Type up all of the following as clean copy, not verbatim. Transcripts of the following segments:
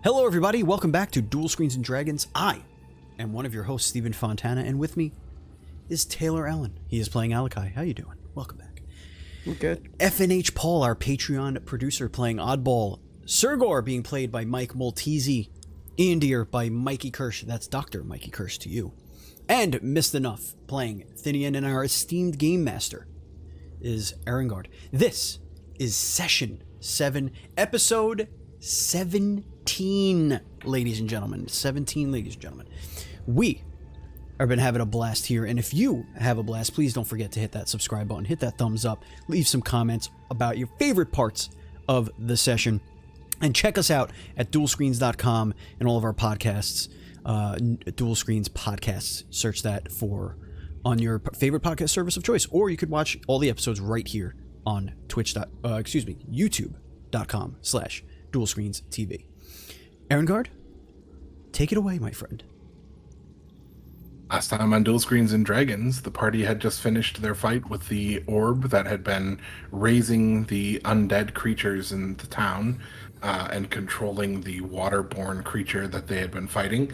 Hello, everybody. Welcome back to Duel Screens and Dragons. I am one of your hosts, Stephen Fontana, and with me is Taylar Allen. He is playing Alakai. How you doing? Welcome back. I'm good. FNHPaul, our Patreon producer, playing Oddball. Surgor being played by Mike Maltese. Indir by Mikey Kirsch. That's Dr. Mikey Kirsch to you. And Mistahnuff playing Thinian, and our esteemed game master is Erengard. This is Session 7, Episode 17, ladies and gentlemen. 17, ladies and gentlemen. We have been having a blast here, and if you have a blast, please don't forget to hit that subscribe button, hit that thumbs up, leave some comments about your favorite parts of the session, and check us out at dualscreens.com and all of our podcasts. Dual Screens Podcasts. Search that on your favorite podcast service of choice, or you could watch all the episodes right here on youtube.com/DualScreensTV. Erengard, take it away, my friend. Last time on Duel Screens and Dragons, the party had just finished their fight with the orb that had been raising the undead creatures in the town and controlling the waterborne creature that they had been fighting.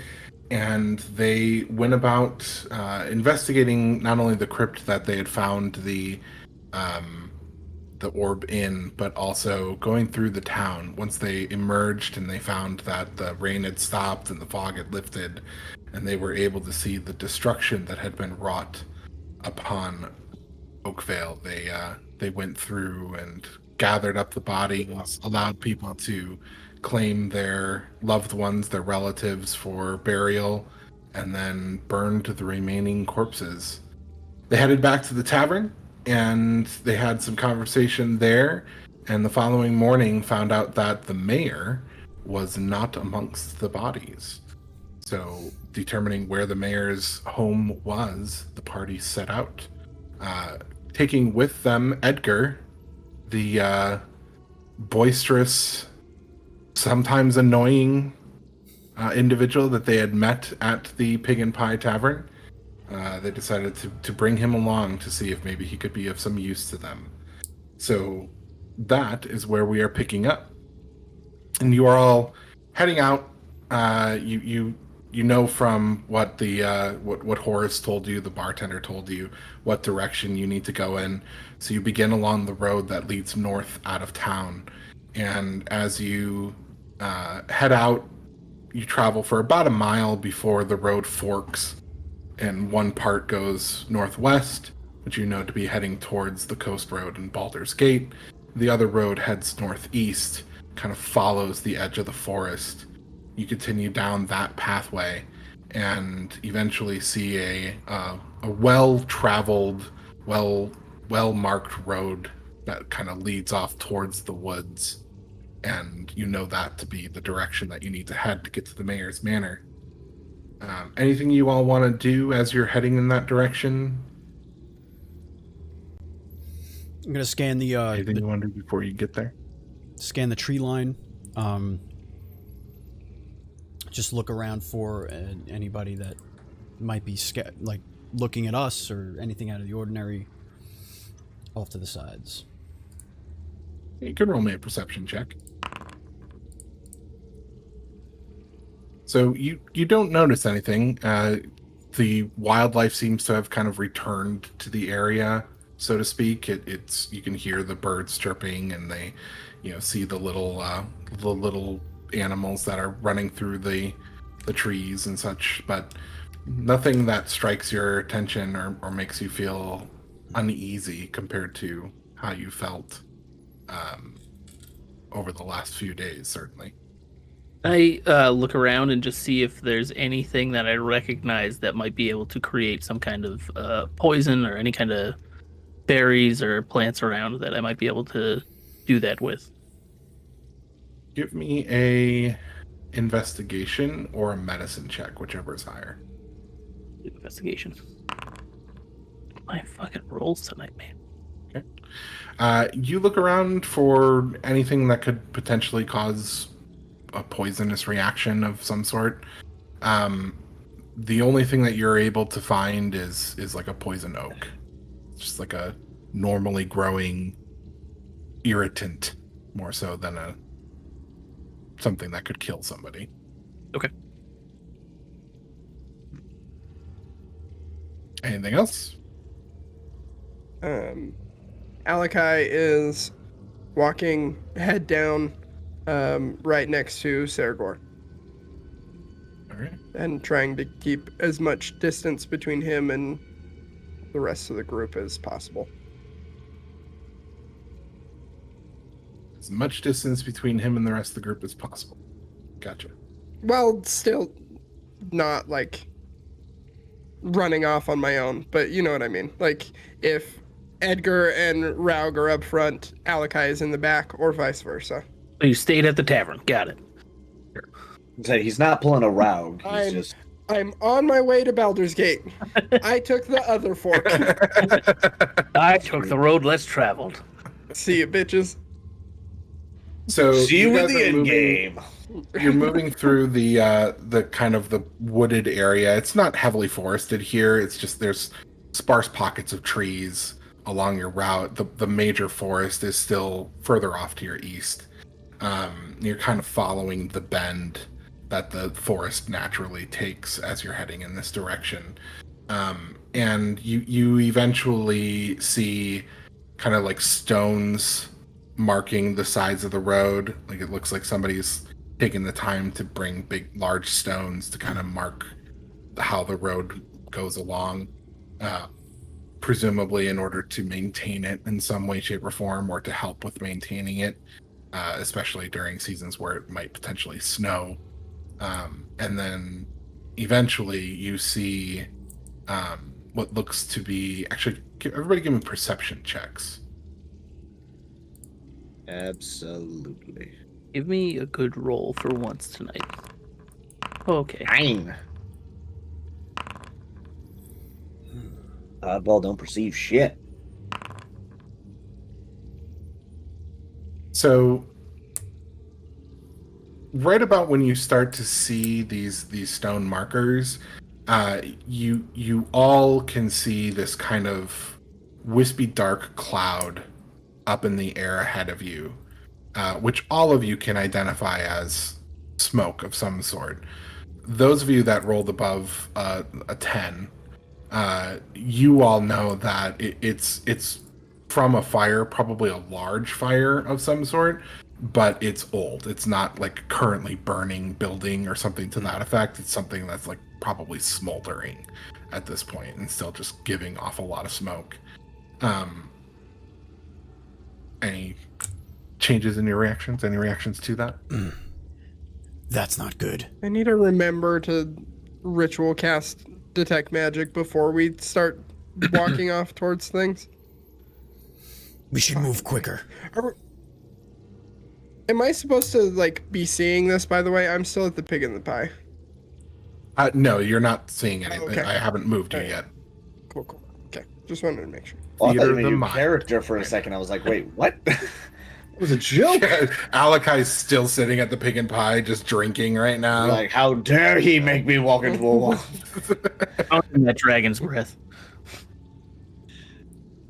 And they went about investigating not only the crypt that they had found the orb in, but also going through the town. Once they emerged and they found that the rain had stopped and the fog had lifted, and they were able to see the destruction that had been wrought upon Oakvale, they went through and gathered up the bodies, allowed people to claim their loved ones, their relatives, for burial, and then burned the remaining corpses. They headed back to the tavern, and they had some conversation there, and the following morning found out that the mayor was not amongst the bodies. So, determining where the mayor's home was, the party set out, taking with them Edgar, the boisterous, sometimes annoying individual that they had met at the Pig and Pie Tavern. They decided to bring him along to see if maybe he could be of some use to them. So that is where we are picking up. And you are all heading out. You know from what the what Horace told you, the bartender told you, what direction you need to go in. So you begin along the road that leads north out of town. And as you head out, you travel for about a mile before the road forks, and one part goes northwest, which you know to be heading towards the coast road and Baldur's Gate. The other road heads northeast, kind of follows the edge of the forest. You continue down that pathway and eventually see a well-traveled, well-marked road that kind of leads off towards the woods. And you know that to be the direction that you need to head to get to the mayor's manor. Anything you all want to do as you're heading in that direction? I'm gonna scan the Anything you want to do before you get there? Scan the tree line. Just look around for anybody that might be looking at us or anything out of the ordinary off to the sides. You can roll me a perception check. So you don't notice anything. The wildlife seems to have kind of returned to the area, so to speak. It's you can hear the birds chirping, and they, see the little animals that are running through the trees and such, but nothing that strikes your attention or makes you feel uneasy compared to how you felt over the last few days, certainly. I look around and just see if there's anything that I recognize that might be able to create some kind of poison or any kind of berries or plants around that I might be able to do that with. Give me a investigation or a medicine check, whichever is higher. Investigation. My fucking rolls tonight, man. Okay. You look around for anything that could potentially cause a poisonous reaction of some sort. The only thing that you're able to find is like a poison oak. It's just like a normally growing irritant, more so than something that could kill somebody. Okay. Anything else? Alakai is walking head down right next to Saragor. All right. And trying to keep as much distance between him and the rest of the group as possible. As much distance between him and the rest of the group as possible. Gotcha. Well, still not like running off on my own, but you know what I mean. Like if Edgar and Raug are up front, Alakai is in the back, or vice versa. So you stayed at the tavern. Got it. So he's not pulling a Raug. He's I'm on my way to Baldur's Gate. I took the other fork. I took the road less traveled. See you, bitches. So see you in guys the are end moving- game. You're moving through the kind of the wooded area. It's not heavily forested here. It's just there's sparse pockets of trees along your route. The major forest is still further off to your east. You're kind of following the bend that the forest naturally takes as you're heading in this direction. And you eventually see kind of like stones marking the sides of the road. Like it looks like somebody's taking the time to bring big, large stones to kind of mark how the road goes along, presumably in order to maintain it in some way, shape, or form, or to help with maintaining it, especially during seasons where it might potentially snow. And then eventually you see what looks to be... Actually, everybody give me perception checks. Absolutely. Give me a good roll for once tonight. Okay. 9. Oddball don't perceive shit. So, right about when you start to see these stone markers, you all can see this kind of wispy dark cloud up in the air ahead of you, which all of you can identify as smoke of some sort. Those of you that rolled above a 10, you all know that it's from a fire, probably a large fire of some sort, but it's old. It's not like currently burning building or something to that effect. It's something that's like probably smoldering at this point and still just giving off a lot of smoke. Any changes in your reactions? Any reactions to that? That's not good. I need to remember to ritual cast detect magic before we start walking off towards things. We should move quicker. Am I supposed to like be seeing this? By the way, I'm still at the pig in the pie. No, you're not seeing anything. Okay. I haven't moved you Alright. yet. Cool. Okay, just wanted to make sure. Well, I thought Theater you of meant the your mind. character for a second. I was like, wait, what? It was a joke. Alakai's still sitting at the pig and pie, just drinking right now. Like, how dare he make me walk into a wall? That dragon's breath.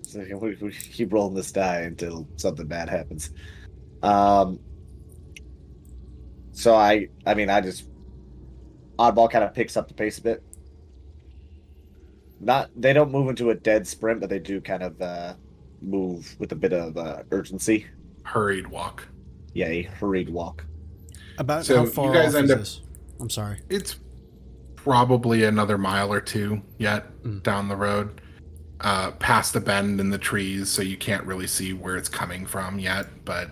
So we keep rolling this die until something bad happens. So I just oddball kind of picks up the pace a bit. They don't move into a dead sprint, but they do kind of move with a bit of urgency. Hurried walk. Yeah, a hurried walk. About So how far you guys off end is up- this? I'm sorry. It's probably another mile or two yet down the road, past the bend in the trees, so you can't really see where it's coming from yet, but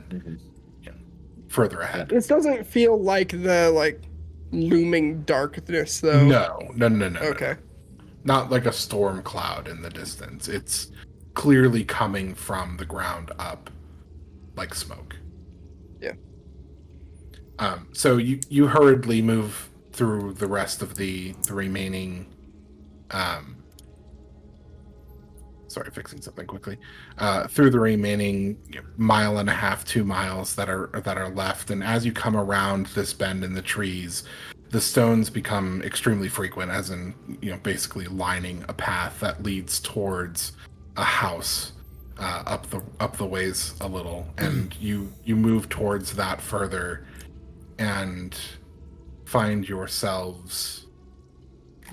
further ahead. This doesn't feel like the looming darkness though. No. Okay. Not like a storm cloud in the distance. It's clearly coming from the ground up, like smoke. Yeah. So you hurriedly move through the rest of the remaining. Sorry, fixing something quickly. Through the remaining mile and a half, 2 miles that are left, and as you come around this bend in the trees, the stones become extremely frequent, as in basically lining a path that leads towards a house up the ways a little, and you move towards that further, and find yourselves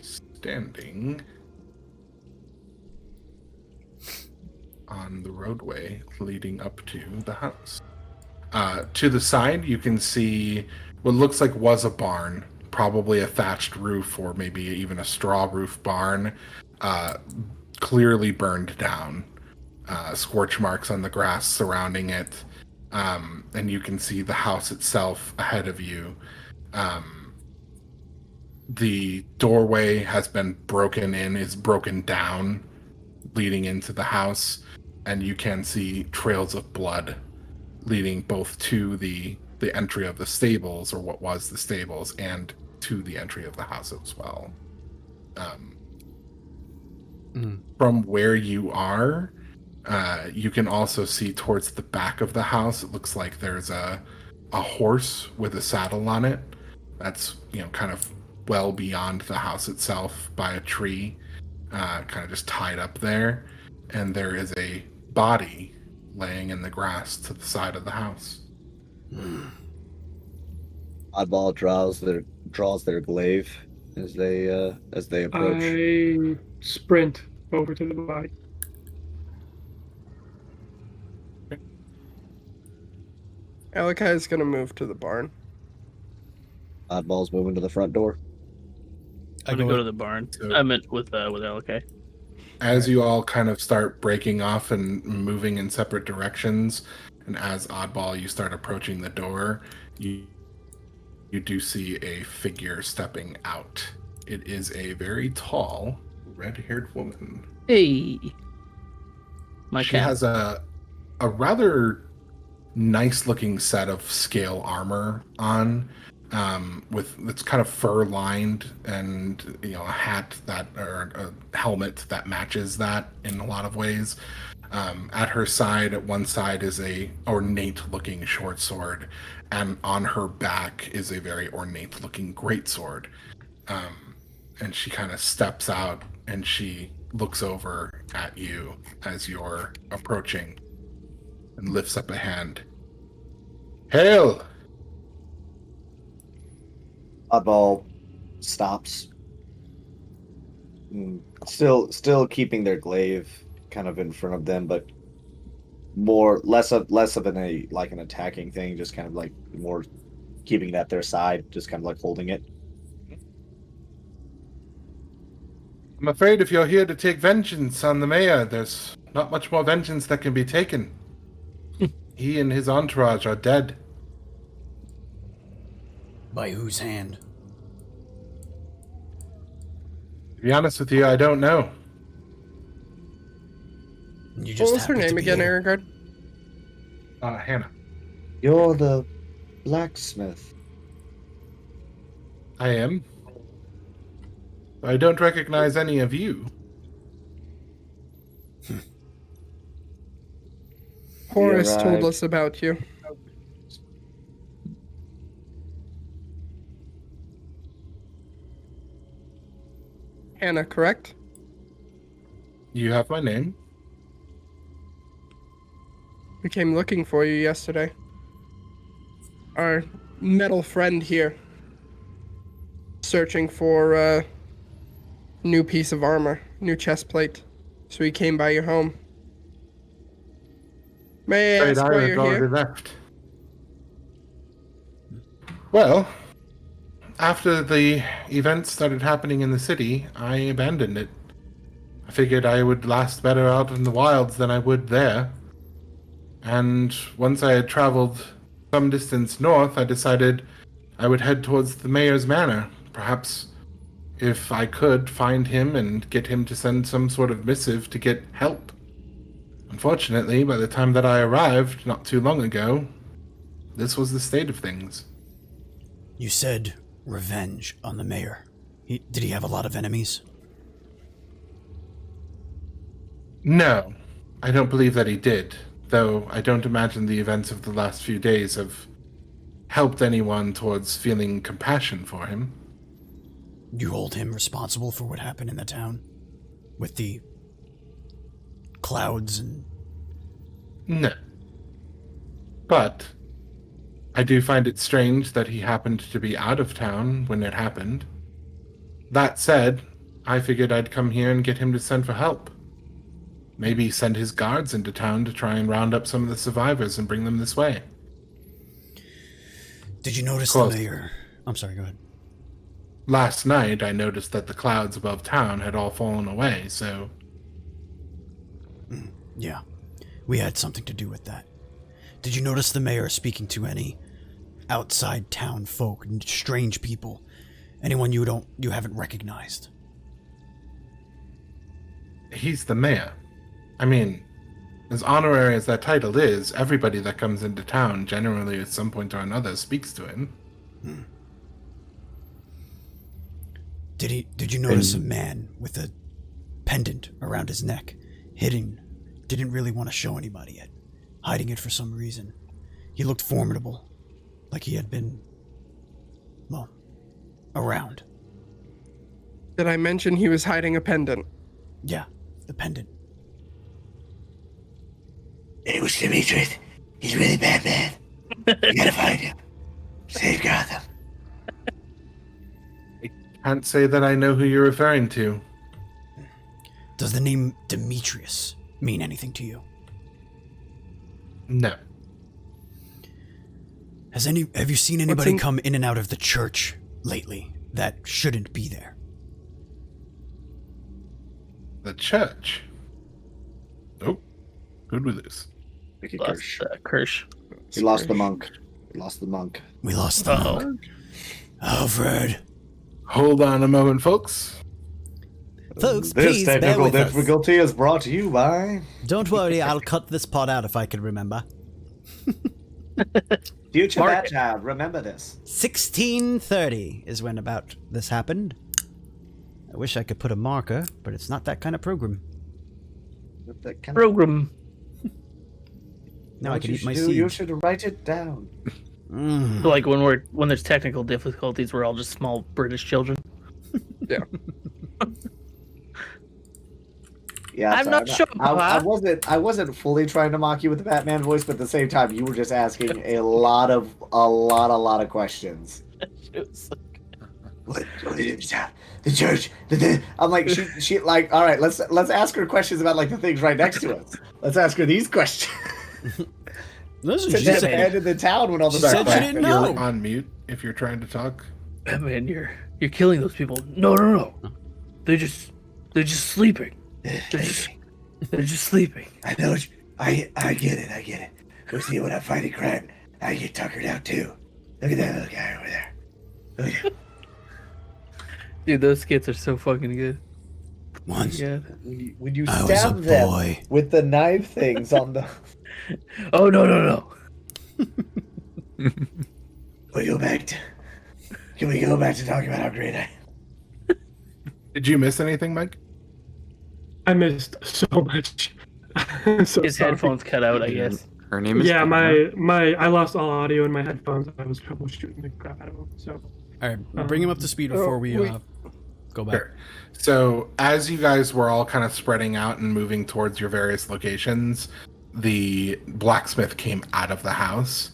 standing on the roadway leading up to the house. To the side, you can see what looks like was a barn, probably a thatched roof or maybe even a straw roof barn, clearly burned down. Scorch marks on the grass surrounding it. And you can see the house itself ahead of you. The doorway has been is broken down, leading into the house, and you can see trails of blood leading both to the entry of the stables, or what was the stables, and to the entry of the house as well. From where you are, you can also see towards the back of the house, it looks like there's a horse with a saddle on it that's, kind of well beyond the house itself by a tree, kind of just tied up there. And there is a body laying in the grass to the side of the house. Oddball draws their glaive as they approach. I sprint over to the body. Alakai is gonna move to the barn. Oddball's moving to the front door. I'm gonna go to the barn. I meant with LK. As you all kind of start breaking off and moving in separate directions, and as Oddball, you start approaching the door, you do see a figure stepping out. It is a very tall, red-haired woman. Hey, She has a rather nice-looking set of scale armor on, with it's kind of fur-lined, and a hat or a helmet that matches that in a lot of ways. At her side, at one side, is a ornate-looking short sword, and on her back is a very ornate-looking greatsword. And she kind of steps out, and she looks over at you as you're approaching, and lifts up a hand. Hail! Oddball stops, still keeping their glaive kind of in front of them, but less of an attacking thing, just kind of like more keeping it at their side, just kind of like holding it. I'm afraid if you're here to take vengeance on the mayor, there's not much more vengeance that can be taken. He and his entourage are dead. By whose hand? To be honest with you, I don't know. You just What was her happened to name be again, here. Aragard? Hannah. You're the blacksmith. I am. I don't recognize any of you. Horace told arrived. us about you. Hannah, correct? You have my name. We came looking for you yesterday. Our metal friend here. Searching for a new piece of armor, new chest plate. So we came by your home. May I ask why you're already here? left. Well, after the events started happening in the city, I abandoned it. I figured I would last better out in the wilds than I would there. And once I had traveled some distance north, I decided I would head towards the mayor's manor. Perhaps if I could find him and get him to send some sort of missive to get help. Unfortunately, by the time that I arrived, not too long ago, this was the state of things. You said revenge on the mayor. Did he have a lot of enemies? No, I don't believe that he did, though I don't imagine the events of the last few days have helped anyone towards feeling compassion for him. You hold him responsible for what happened in the town? With the clouds and... No. But I do find it strange that he happened to be out of town when it happened. That said, I figured I'd come here and get him to send for help. Maybe send his guards into town to try and round up some of the survivors and bring them this way. Did you notice Close. the mayor? I'm sorry, go ahead. Last night, I noticed that the clouds above town had all fallen away, so... Yeah, we had something to do with that. Did you notice the mayor speaking to any outside town folk, strange people, anyone you haven't recognized? He's the mayor. I mean, as honorary as that title is, everybody that comes into town generally at some point or another speaks to him. Did you notice a man with a pendant around his neck, hidden, didn't really want to show anybody yet, hiding it for some reason? He looked formidable, like he had been, well, around. Did I mention he was hiding a pendant? Yeah, the pendant. It was Demetrius. He's a really bad man. You gotta find him. Save Gotham. Can't say that I know who you're referring to. Does the name Demetrius mean anything to you? No. Have you seen anybody in- come in and out of the church lately that shouldn't be there? The church? Oh, good with this. Vicky Lost Kirsch. Kirsch. We lost the monk. We lost the monk. We lost the Uh-oh. monk. Alfred. Hold on a moment, folks. Folks, This please bear technical with us. difficulty is brought to you by Don't worry, I'll cut this part out if I can remember. Future Mark- Bat Child. Remember this. 1630 is when about this happened. I wish I could put a marker, but it's not that kind of program. That kind of- Program. Now I What can you eat my should do, You seed. should write it down. Mm. Like when there's technical difficulties, we're all just small British children. Yeah. Yeah, I'm sorry, not sure, I wasn't fully trying to mock you with the Batman voice, but at the same time, you were just asking a lot of questions. What did it sound? The church. I'm like, she like, all right, let's ask her questions about like the things right next to us. Let's ask her these questions. Listen, Since she at the said, end of the town when all the She said stuff she didn't happened. know. You're on mute if you're trying to talk. Man, you're killing those people. No. They're just sleeping. They're just sleeping. I know. I get it. I get it. Go see when I'm fighting crime. I get tuckered out too. Look at that little guy over there. Look at him. Dude, those skits are so fucking good. once Yeah. When you I was a stab them boy. with the knife things on the. Oh no. We go back to. Can we go back to talking about how great I am? Did you miss anything, Mike? I missed so much. So His sorry. headphones cut out, I guess. Her name is Yeah, Taylar. my I lost all audio in my headphones. I was troubleshooting the crap out of them. So All right, bring him up to speed before we go back. Sure. So, as you guys were all kind of spreading out and moving towards your various locations, the blacksmith came out of the house.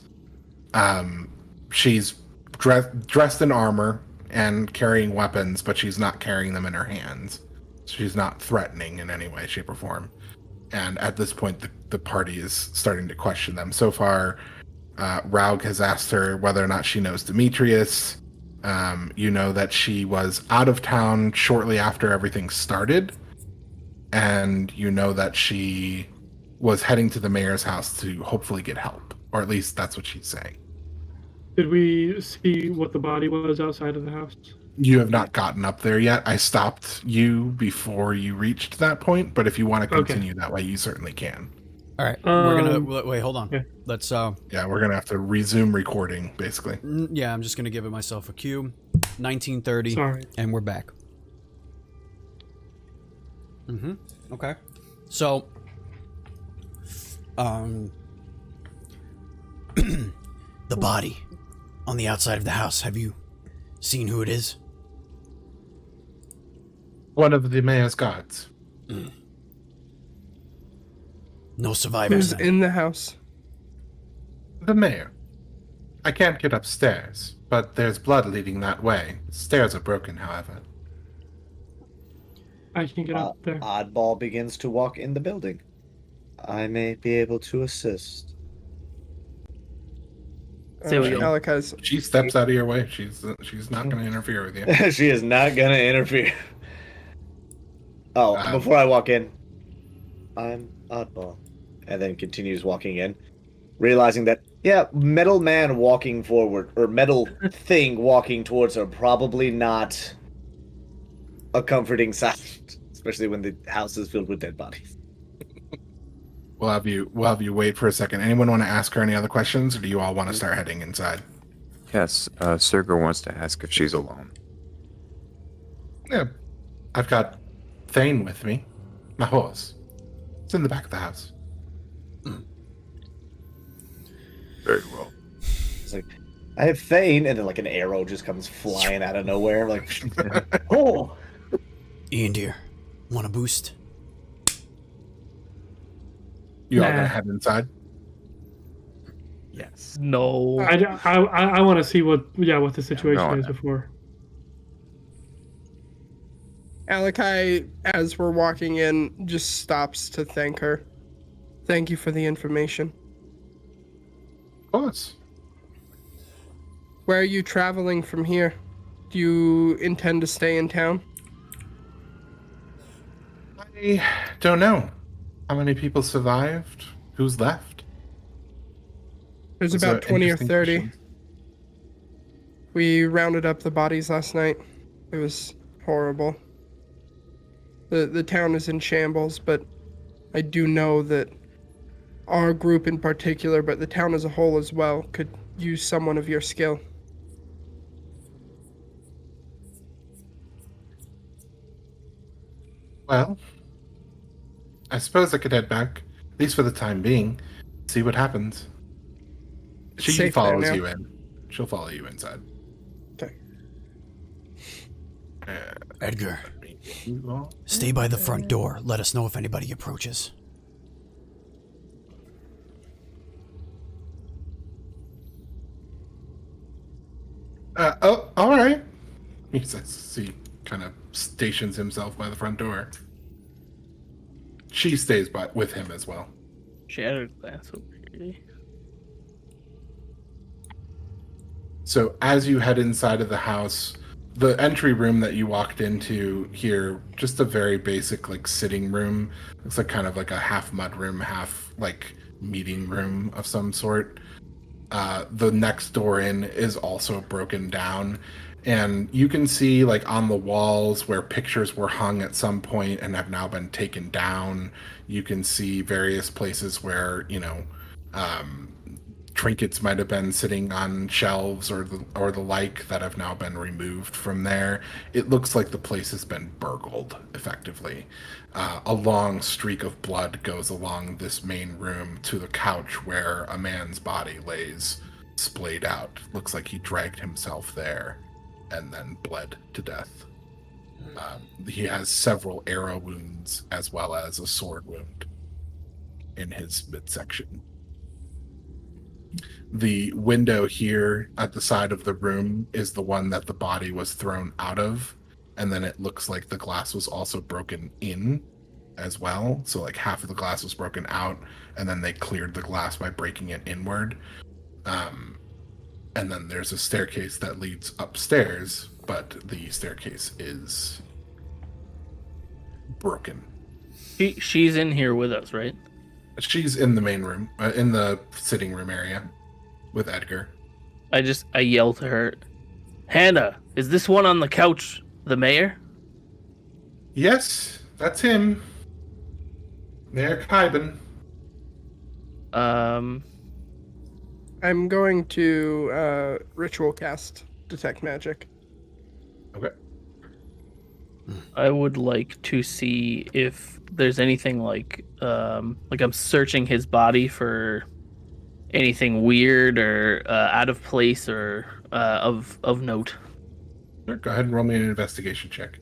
She's dressed in armor and carrying weapons, but she's not carrying them in her hands. She's not threatening in any way, shape, or form. And at this point, the party is starting to question them. So far, Raug has asked her whether or not she knows Demetrius. You know that she was out of town shortly after everything started. And you know that she was heading to the mayor's house to hopefully get help. Or at least that's what she's saying. did we see what the body was outside of the house? You have not gotten up there yet. I stopped you before you reached that point, but if you want to Okay. continue that way, you certainly can. All right, we're Um, gonna wait. Hold on. yeah. Let's. Yeah, we're gonna have to resume recording, basically. Yeah, I'm just gonna give it myself a cue. 1930, Sorry. and we're back. Okay. So, the body on the outside of the house. Have you seen who it is? One of the mayor's guards. No survivors. Who's then. in the house? The mayor. I can't get upstairs, but there's blood leading that way. The stairs are broken, however. I can get up there. Oddball begins to walk in the building. I may be able to assist. Say we go. Alakai's She steps out of your way. She's not going to interfere with you. She is not gonna interfere. Oh, before I walk in, I'm Oddball. And then continues walking in, realizing that, yeah, metal man walking forward, or metal thing walking towards her, probably not a comforting sight, especially when the house is filled with dead bodies. We'll have you wait for a second. Anyone want to ask her any other questions, or do you all want to start heading inside? Yes, Serger wants to ask if she's alone. Yeah. I've got Thane with me. My horse. It's in the back of the house. Very well. It's like, I have Thane, and then like an arrow just comes flying out of nowhere. Like, oh! Ian dear, want a boost? You all Nah. gonna head inside? Yes. No. I want to see what the situation going is there. before. Alakai, as we're walking in, just stops to thank her. Thank you for the information. Of course. Where are you traveling from here? Do you intend to stay in town? I don't know. How many people survived? Who's left? There's Those about are 20 or interesting 30. questions. We rounded up the bodies last night. It was horrible. The town is in shambles, but I do know that our group in particular, but the town as a whole as well, could use someone of your skill. Well, I suppose I could head back, at least for the time being, see what happens. She Safe there follows now. you in. She'll follow you inside. Okay. Edgar, You all- stay by the front door. Let us know if anybody approaches. Oh, all right. He says, he kind of stations himself by the front door. She stays with him as well. Shattered glass over here. So as you head inside of the house, the entry room that you walked into here, just a very basic like sitting room. Looks like kind of like a half mud room, half like meeting room of some sort. The next door in is also broken down, and you can see like on the walls where pictures were hung at some point and have now been taken down. You can see various places where, you know, trinkets might have been sitting on shelves or the like that have now been removed from there. It looks like the place has been burgled effectively. A long streak of blood goes along this main room to the couch where a man's body lays splayed out. Looks like he dragged himself there and then bled to death. He has several arrow wounds as well as a sword wound in his midsection. The window here at the side of the room is the one that the body was thrown out of, and then it looks like the glass was also broken in as well. So like half of the glass was broken out, and then they cleared the glass by breaking it inward. And then there's a staircase that leads upstairs, but the staircase is broken. She's in here with us, right? She's in the main room, in the sitting room area with Edgar. I yell to her, Hannah, is this one on the couch the mayor? Yes, that's him. Mayor Kaiben. I'm going to ritual cast detect magic. Okay. I would like to see if there's anything like I'm searching his body for anything weird or out of place or of note. Sure, go ahead and roll me an investigation check.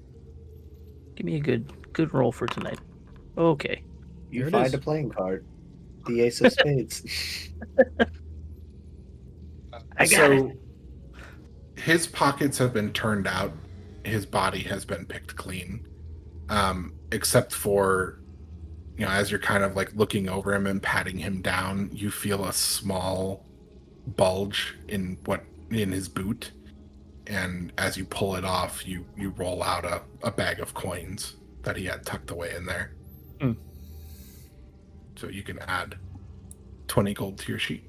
Give me a good roll for tonight. Okay. You There it find is. a playing card. The Ace of Spades. I got it. So his pockets have been turned out. His body has been picked clean, except for, as you're kind of like looking over him and patting him down, you feel a small bulge in his boot, and as you pull it off, you roll out a bag of coins that he had tucked away in there. Mm. So you can add 20 gold to your sheet.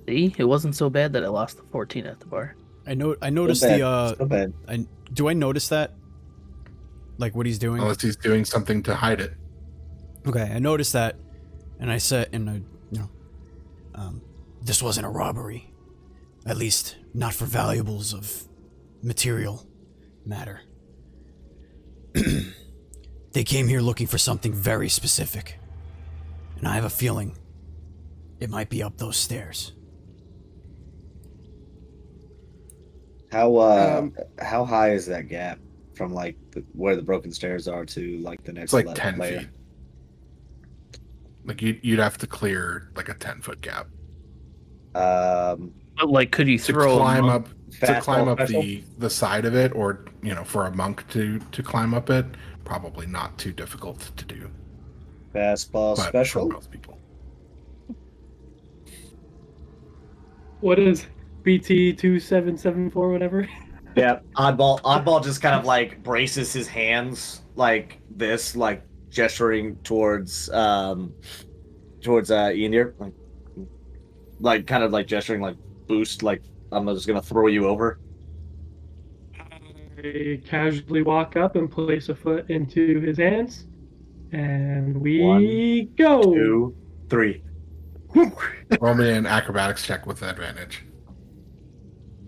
See, it wasn't so bad that I lost the 14 at the bar. I noticed So bad. do I notice that? Like what he's doing? Unless he's doing something to hide it. Okay, I noticed that, and I said, this wasn't a robbery. At least, not for valuables of material matter. They came here looking for something very specific. And I have a feeling it might be up those stairs. How high is that gap from like where the broken stairs are to like the next? It's like 10 layer? feet. Like you'd have to clear like a 10-foot gap But like, could you to throw climb him up Fastball special? the side of it, or for a monk to climb up it. Probably not too difficult to do. Fastball But special. for most people. What is BT 2774 whatever? Yeah, oddball just kind of like braces his hands like this, like gesturing towards Enir, like kind of like gesturing like boost, like I'm just gonna throw you over. I casually walk up and place a foot into his hands, and we 1, go. 2, 3. Roll me an acrobatics check with advantage.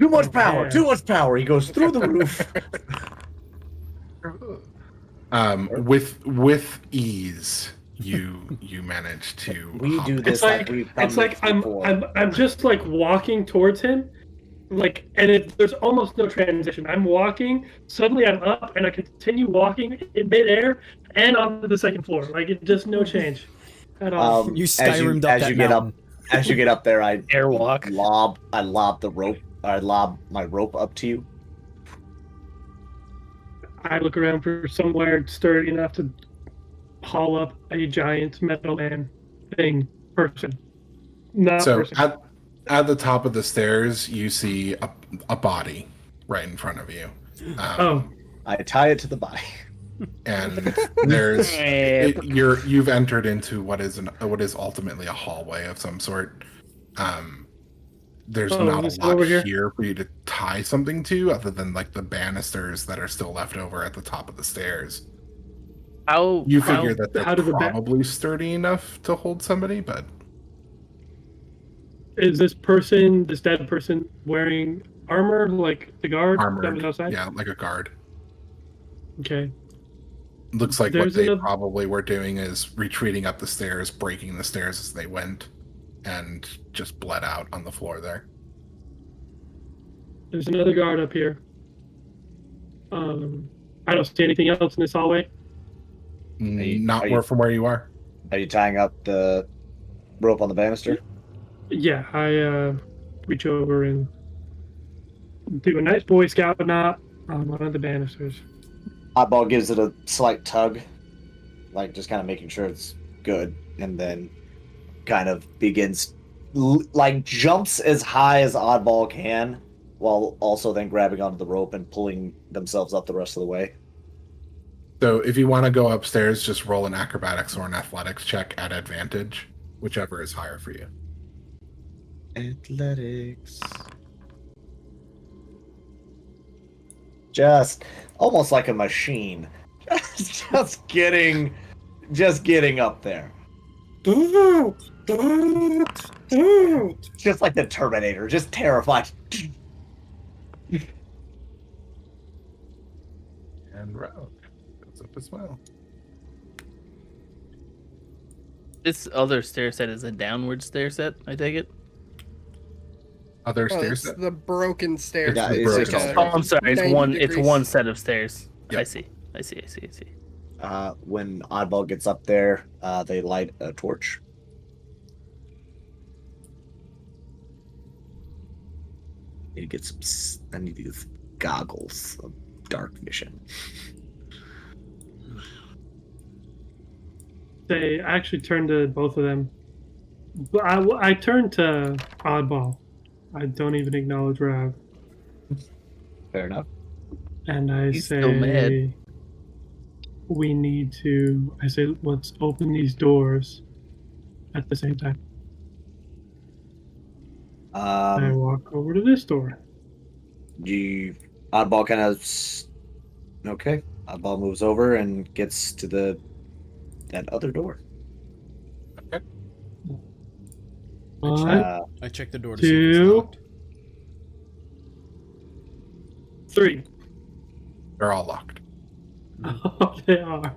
Too much power! Yeah. Too much power! He goes through the roof. With ease, you manage to. We hop do it. this like we've done It's like this before. I'm just like walking towards him, like, and there's almost no transition. I'm walking, suddenly I'm up, and I continue walking in midair and onto the second floor. Like it just no change at all. You Skyrim'd up that mountain. As you get up there, I airwalk? lob the rope. I lob my rope up to you. I look around for somewhere sturdy enough to haul up a giant metal man person. Not So person. at the top of the stairs, you see a body right in front of you. I tie it to the body. And there's you've entered into what is ultimately a hallway of some sort. There's not is a it lot over here? here for you to tie something to, other than like the banisters that are still left over at the top of the stairs. You figure that how they're did the probably sturdy enough to hold somebody, but Is this dead person, wearing armor like the guard that was armored. outside? Yeah, like a guard. Okay. Looks like There's what they another- probably were doing is retreating up the stairs, breaking the stairs as they went, and just bled out on the floor there. There's another guard up here. I don't see anything else in this hallway. Not from where you are. Are you tying up the rope on the banister? Yeah, I reach over and do a nice Boy Scout knot on one of the banisters. Oddball gives it a slight tug, like just kind of making sure it's good, and then kind of begins, like jumps as high as Oddball can, while also then grabbing onto the rope and pulling themselves up the rest of the way. So if you want to go upstairs, just roll an acrobatics or an athletics check at advantage, whichever is higher for you. Athletics. Just almost like a machine. just getting up there. Just like the Terminator, just terrified. And Rogue goes up as well. This other stair set is a downward stair set, I take it? Other Well, stairs. it's the broken stairs. Yeah, the it's broken just stairs. Oh, I'm sorry. It's 90 one. It's degrees. one set of stairs. Yep. I see. When Oddball gets up there, they light a torch. need to get I need these goggles of dark vision. They actually turned to both of them. But I turned to Oddball. I don't even acknowledge Rav. Fair enough. And I He's say, still mad. we need to. I say, let's open these doors at the same time. I walk over to this door. Oddball kind of. Okay. Oddball moves over and gets to that other door. One, I checked the door to see if it's two, locked. 3. They're all locked. Oh, they are.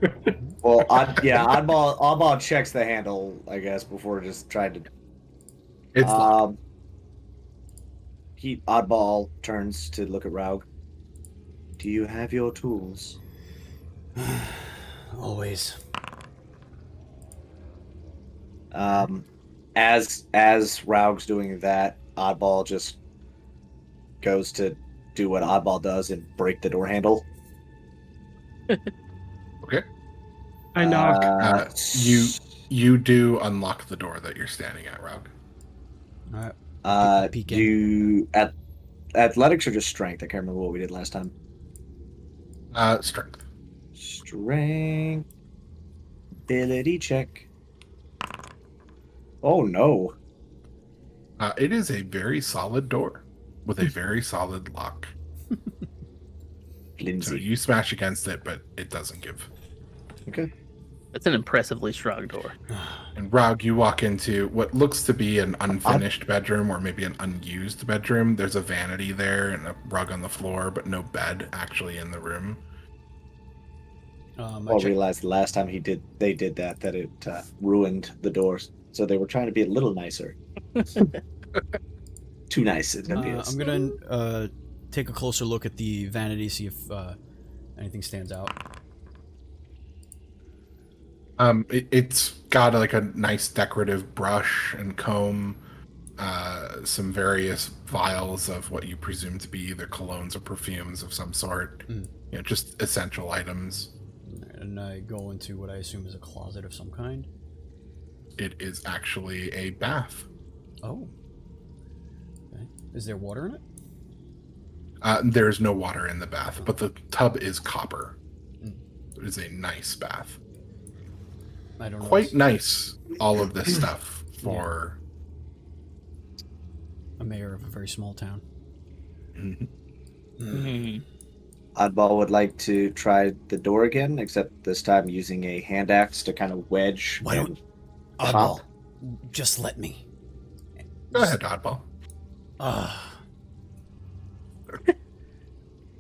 Well, Oddball checks the handle, I guess, before just trying to. It's locked. Oddball turns to look at Raug. Do you have your tools? Always. As Raug's doing that, Oddball just goes to do what Oddball does and break the door handle. Okay. I knock. You do unlock the door that you're standing at, Raug. Alright. Peek in. Do athletics or just strength? I can't remember what we did last time. Strength. Strength. Ability check. Oh no. It is a very solid door with a very solid lock. Lindsay. So you smash against it, but it doesn't give. Okay. That's an impressively strong door. And Raug, you walk into what looks to be an unfinished bedroom or maybe an unused bedroom. There's a vanity there and a rug on the floor, but no bed actually in the room. I Realized the last time they did that it ruined the doors. So they were trying to be a little nicer. Too nice. It's gonna be I'm gonna take a closer look at the vanity, see if anything stands out. It's got like a nice decorative brush and comb, some various vials of what you presume to be either colognes or perfumes of some sort. Just essential items. And I go into what I assume is a closet of some kind. It is actually a bath. Oh. Okay. Is there water in it? There's no water in the bath, but the tub is copper. It is a nice bath. I don't know. Quite nice, all of this stuff for a mayor of a very small town. Oddball would like to try the door again, except this time using a hand axe to kind of wedge. Why don't Oddball, just let me. Go ahead, Oddball.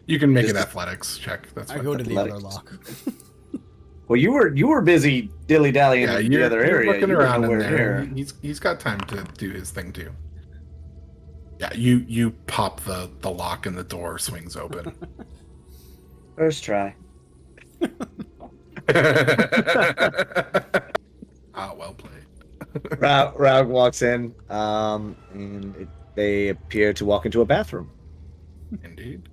You can make an athletics check. That's I go to the other lock. Well, you were busy dilly dallying in the other area. Looking around in there. He's got time to do his thing too. Yeah, you pop the lock and the door swings open. First try. Well played. Raug walks in, and they appear to walk into a bathroom. Indeed.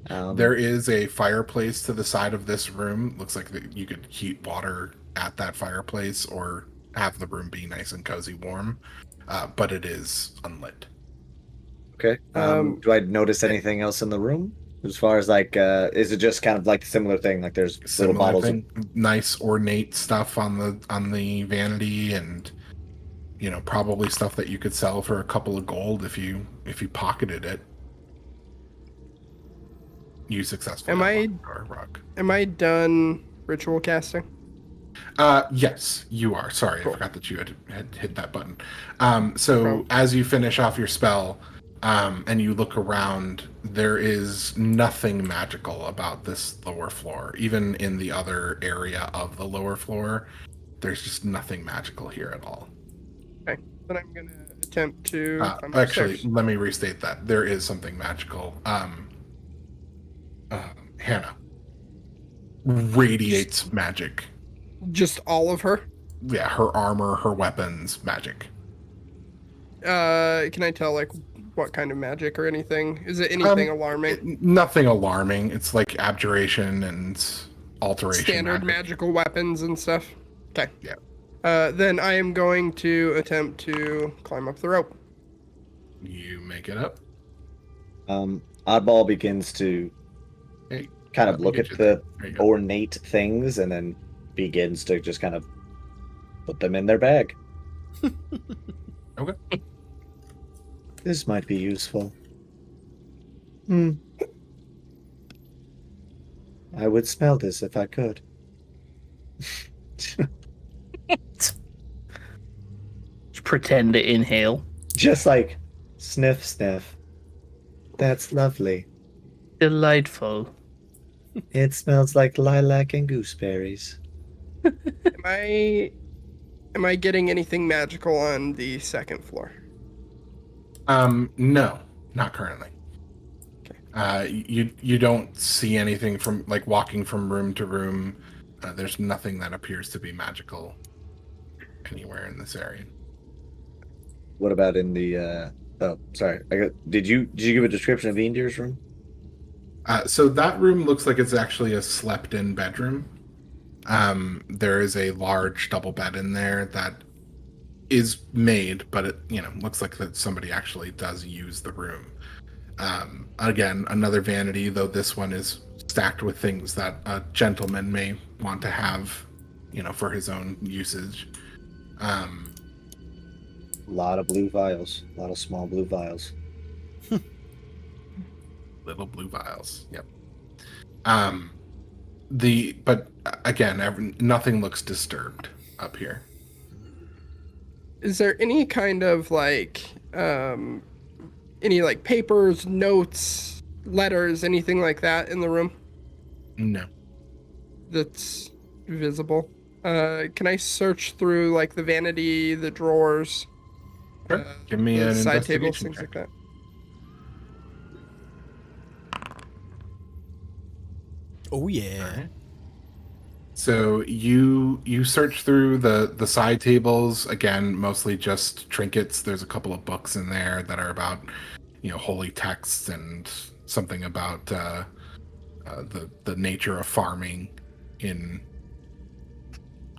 There is a fireplace to the side of this room. Looks like you could heat water at that fireplace or have the room be nice and cozy warm, but it is unlit. Okay. Do I notice anything else in the room? As far as is it just kind of like a similar thing? Like there's little bottles of nice ornate stuff on the vanity, and probably stuff that you could sell for a couple of gold if you pocketed it. You successfully. Am I done ritual casting? Yes, you are. Sorry, cool. I forgot that you had hit that button. Problem. As you finish off your spell, and you look around, there is nothing magical about this lower floor. Even in the other area of the lower floor, there's just nothing magical here at all. Okay, then I'm gonna attempt to. Actually, let me restate that. There is something magical. Hannah radiates magic. Just all of her? Yeah, her armor, her weapons, magic. Can I tell what kind of magic or anything? Is it anything alarming? Nothing alarming. It's like abjuration and alteration. Standard magical weapons and stuff? Okay. Yeah. Then I am going to attempt to climb up the rope. You make it up. Oddball begins to Hey, kind let of me look get at you the there. There you go. ornate things and then begins to just kind of put them in their bag. Okay. This might be useful. I would smell this if I could. Just pretend to inhale. Just like sniff, sniff. That's lovely. Delightful. It smells like lilac and gooseberries. Am I getting anything magical on the second floor? No, not currently. You don't see anything from like walking from room to room. There's nothing that appears to be magical anywhere in this area. What about in the oh, sorry. Did you give a description of Eindir's room? So that room looks like it's actually a slept-in bedroom. There is a large double bed in there that is made, but it looks like that somebody actually does use the room. Again, another vanity, though this one is stacked with things that a gentleman may want to have, for his own usage. A lot of blue vials. A lot of small blue vials. Little blue vials. Yep. But again, nothing looks disturbed up here. Is there any kind of any papers, notes, letters, anything like that in the room No. that's visible? Can I search through the vanity, the drawers, Sure. Give me the an side tables, investigation things check. like that? Oh yeah. Alright. So you search through the side tables, again, mostly just trinkets. There's a couple of books in there that are about holy texts and something about the nature of farming in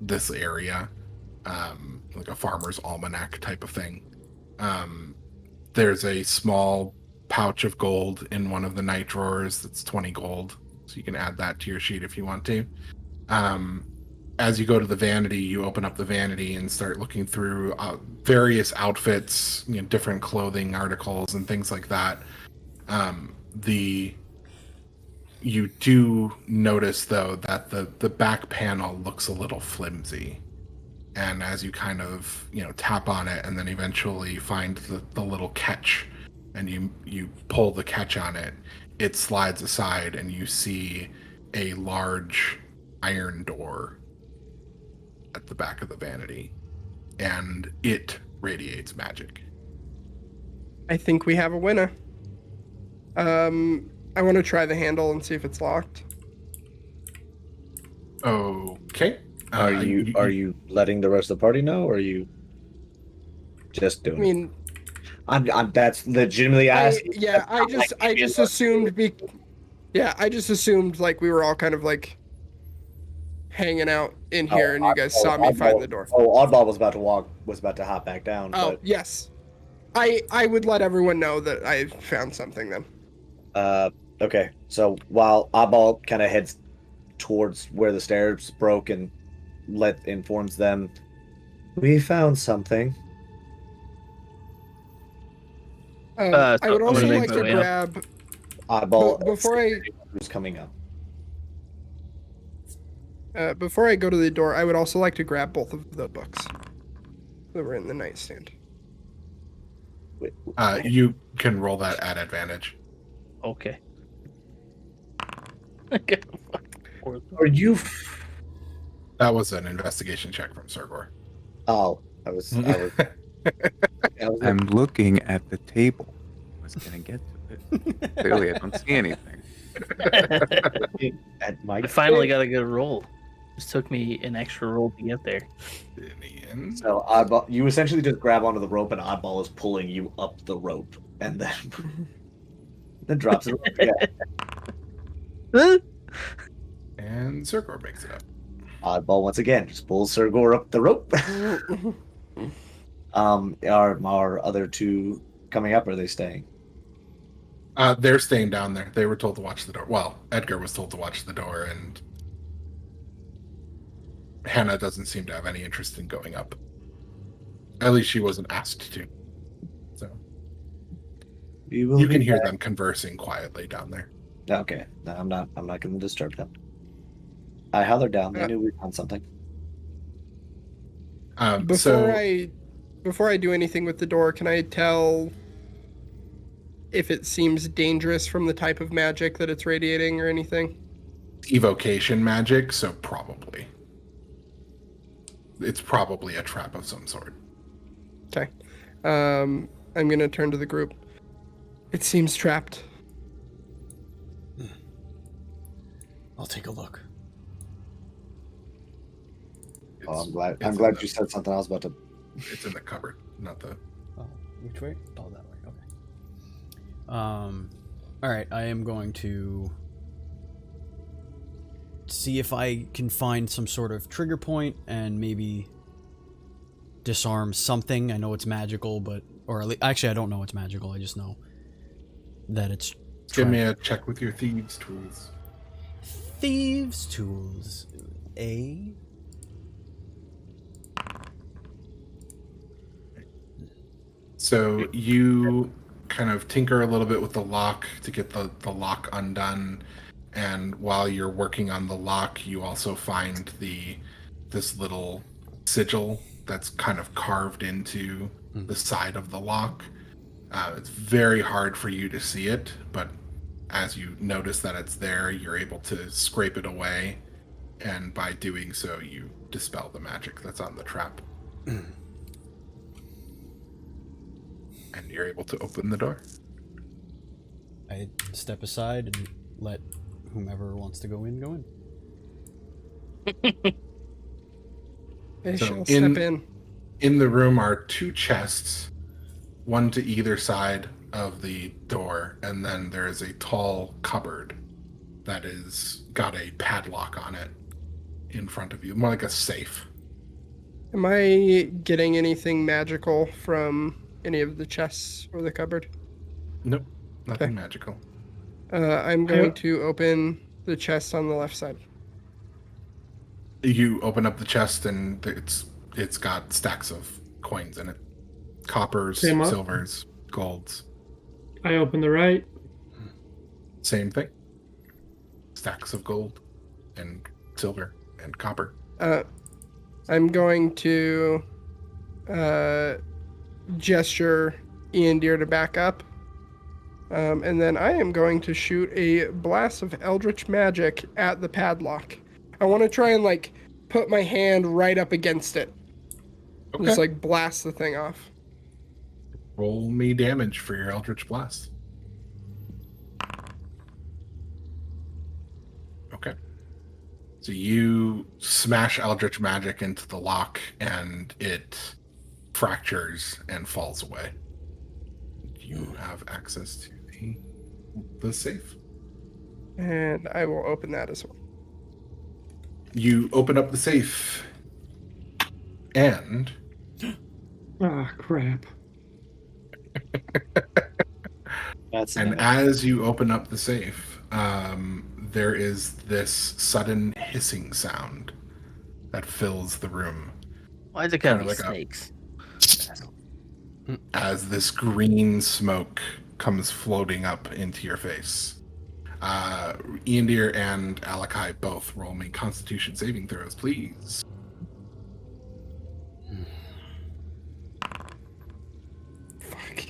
this area, like a farmer's almanac type of thing. There's a small pouch of gold in one of the night drawers that's 20 gold. So you can add that to your sheet if you want to. As you go to the vanity, you open up the vanity and start looking through various outfits, different clothing articles and things like that. You do notice though that the back panel looks a little flimsy, and as you kind of tap on it and then eventually find the little catch, and you pull the catch on it, it slides aside and you see a large iron door at the back of the vanity, and it radiates magic. I think we have a winner. I want to try the handle and see if it's locked. Okay. Are you letting the rest of the party know, or are you just doing? I mean, I'm that's legitimately asking. I just assumed we were all kind of hanging out in here, and you guys saw me find the door. Oh, Oddball was about to hop back down. Oh, but, yes. I would let everyone know that I found something then. Okay. So while Oddball kind of heads towards where the stairs broke and informs them, we found something. I would so also I'm gonna like go to in. grab Oddball who's coming up. before I go to the door. I would also like to grab both of the books that were in the nightstand. You can roll that at advantage. Okay. Are you? That was an investigation check from Sergor. Oh, I was I'm looking at the table. I was gonna get to it. Clearly, I don't see anything. at my I finally got a good roll. Just took me an extra roll to get there. So Oddball, you essentially just grab onto the rope, and Oddball is pulling you up the rope. and then drops it. And Zergor makes it up. Oddball once again. Just pulls Sergor up the rope. Are our other two coming up, or are they staying? They're staying down there. They were told to watch the door. Well, Edgar was told to watch the door, and Hannah doesn't seem to have any interest in going up. At least she wasn't asked to. So you can hear them conversing quietly down there. Okay, no, I'm not going to disturb them. I hollered down. They knew we found something. Before I do anything with the door, can I tell if it seems dangerous from the type of magic that it's radiating or anything? Evocation magic, so probably. It's probably a trap of some sort. Okay. I'm going to turn to the group. It seems trapped. I'll take a look. I'm glad you said something. I was about to. It's in the cupboard, not the. Oh, which way? Oh, that way. Okay. All right. I am going to see if I can find some sort of trigger point and maybe disarm something. I know it's magical, actually, I don't know it's magical. I just know that it's. Give me a check with your thieves' tools. Thieves' tools. So you kind of tinker a little bit with the lock to get the lock undone, and while you're working on the lock, you also find this little sigil that's kind of carved into the side of the lock. It's very hard for you to see it, but as you notice that it's there, you're able to scrape it away, and by doing so, you dispel the magic that's on the trap. And you're able to open the door. I step aside and let whomever wants to go in go in. I So shall step in. In the room are two chests, one to either side of the door, and then there is a tall cupboard that is got a padlock on it in front of you, more like a safe. Am I getting anything magical from any of the chests or the cupboard? Nope, nothing Okay. magical. I'm going to open the chest on the left side. You open up the chest, and it's got stacks of coins in it. Coppers, Same up. silvers, golds. I open the right. Same thing. Stacks of gold and silver and copper. I'm going to gesture Ian Deer to back up. And then I am going to shoot a blast of eldritch magic at the padlock. I want to try and put my hand right up against it. Okay. Just blast the thing off. Roll me damage for your Eldritch Blast. Okay. So you smash Eldritch Magic into the lock, and it fractures and falls away. You have access to the safe. And I will open that as well. You open up the safe, and Ah, crap. as you open up the safe, there is this sudden hissing sound that fills the room Why is it gotta Kinda be like a- snakes? as this green smoke comes floating up into your face. Iandir and Alakai both roll me Constitution saving throws, please. Fuck.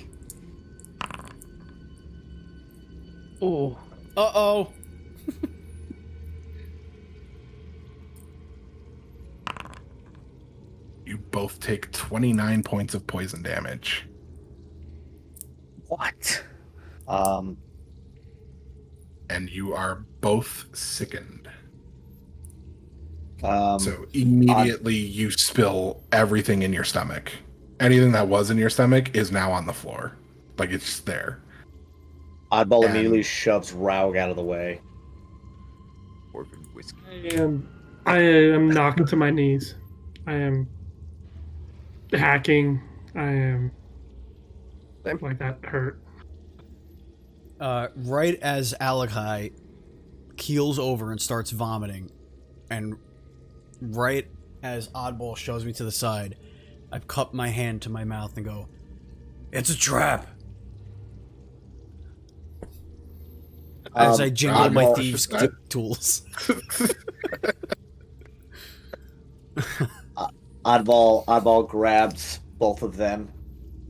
Oh, Uh-oh. You both take 29 points of poison damage. what? And you are both sickened. So So immediately you spill everything in your stomach. Anything that was in your stomach is now on the floor. Like it's just there. Oddball And- immediately shoves Raug out of the way. Dwarven whiskey. I am knocked to my knees. I am hacking. I am like that hurt. Right as Alakai keels over and starts vomiting, and right as Oddball shows me to the side, I cup my hand to my mouth and go, "It's a trap." As I jingle my Oddball- thieves' tools. Oddball grabs both of them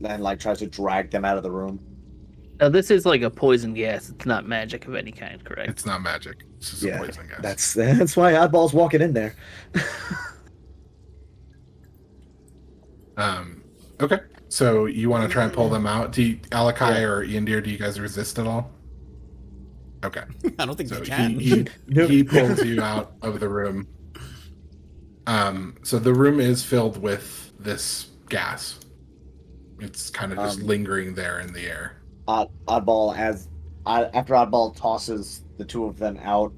and like tries to drag them out of the room. Now, this is like a poison gas. It's not magic of any kind, correct? It's not magic. It's just a poison gas. That's why Oddball's walking in there. Okay. So you want to try and pull them out? Alakai or Iandir, do you guys resist at all? Okay. I don't think So they can. he pulls you out of the room. So the room is filled with this gas. It's kind of just lingering there in the air. Oddball, after Oddball tosses the two of them out,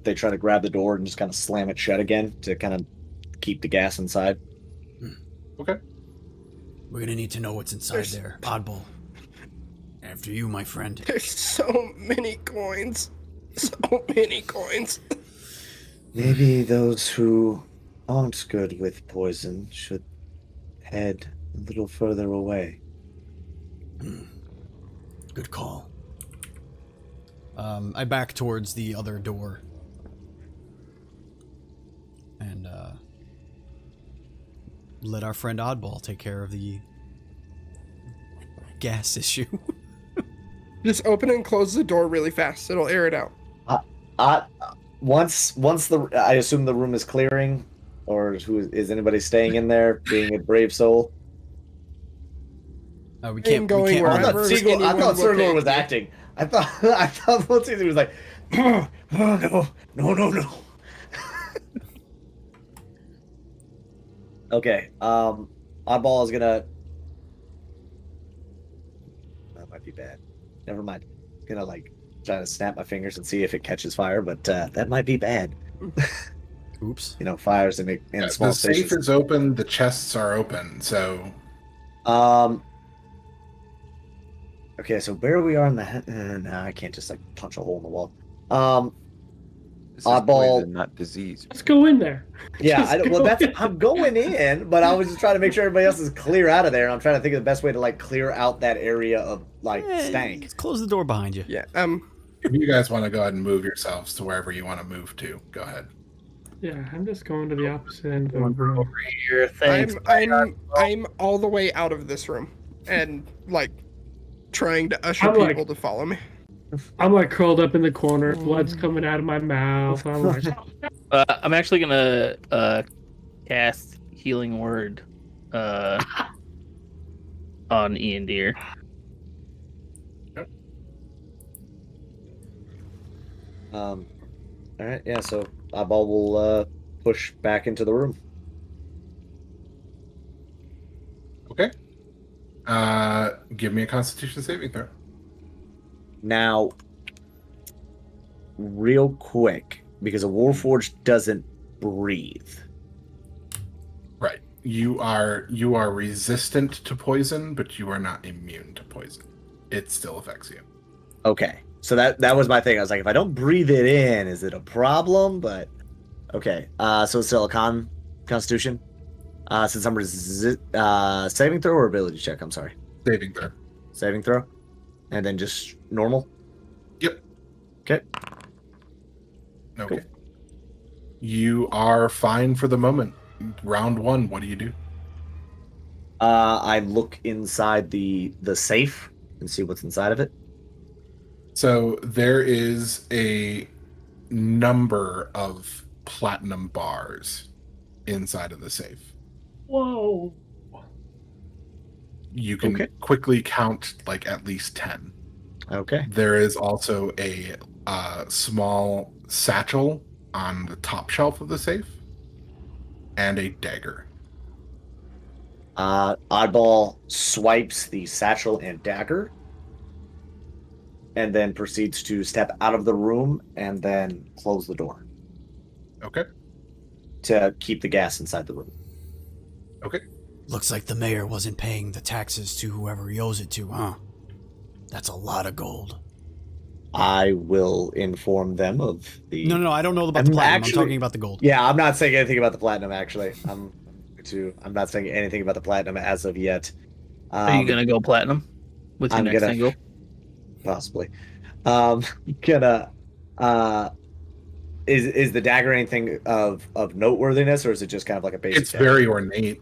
they try to grab the door and just kind of slam it shut again to kind of keep the gas inside. Okay. We're gonna need to know what's inside there. Oddball. After you, my friend. There's so many coins. So many coins. Maybe those who aren't good with poison should head a little further away. Good call. I back towards the other door. And, let our friend Oddball take care of the gas issue. Just open and close the door really fast. It'll air it out. Once I assume the room is clearing, or is anybody staying in there, being a brave soul? We can't. going We can't. wherever. I thought anyone will Sirlor take was you. acting. I thought once he was like, oh, no. Okay. Oddball is gonna. That might be bad. Never mind. Gonna like try to snap my fingers and see if it catches fire, but that might be bad. Oops. You know, fires in small the safe spaces. is open. The chests are open. So Okay, so where we are in the no, I can't just like punch a hole in the wall. This Oddball- is poison, not disease. Let's go in there. Yeah, Just go in. I'm going in, but I was just trying to make sure everybody else is clear out of there. And I'm trying to think of the best way to like clear out that area of like stank. Let's close the door behind you. Yeah. if you guys want to go ahead and move yourselves to wherever you want to move to, go ahead. Yeah, I'm just going to the opposite end of the room. Here, thanks. I'm all the way out of this room and like trying to usher I'm like- people to follow me. I'm like curled up in the corner, blood's coming out of my mouth. I'm like, I'm actually gonna cast Healing Word on Ian Deer. All right, yeah. So Oddball will push back into the room. Okay. Give me a Constitution saving throw. Now, real quick, because a Warforged doesn't breathe. Right. You are resistant to poison, but you are not immune to poison. It still affects you. Okay, so that was my thing. I was like, if I don't breathe it in, is it a problem? But okay, so it's still a Constitution. Since I'm saving throw or ability check. I'm sorry, Saving throw. saving throw, and then just normal. Yep. Okay. Okay. Cool. You are fine for the moment. Round one, what do you do? I look inside the safe and see what's inside of it. So there is a number of platinum bars inside of the safe. whoa. You can Okay. quickly count like at least 10. Okay. There is also a small satchel on the top shelf of the safe and a dagger. Oddball swipes the satchel and dagger, and then proceeds to step out of the room and then close the door Okay. to keep the gas inside the room. Okay. Looks like the mayor wasn't paying the taxes to whoever he owes it to, huh? That's a lot of gold. I will inform them of the. No, I don't know about the platinum. I'm talking about the gold. Yeah, I'm not saying anything about the platinum. Actually, I'm not saying anything about the platinum as of yet. Are you gonna go platinum with your I'm next gonna- angle? Possibly. Is the dagger anything of noteworthiness, or is it just kind of like a basic? It's dagger? very ornate.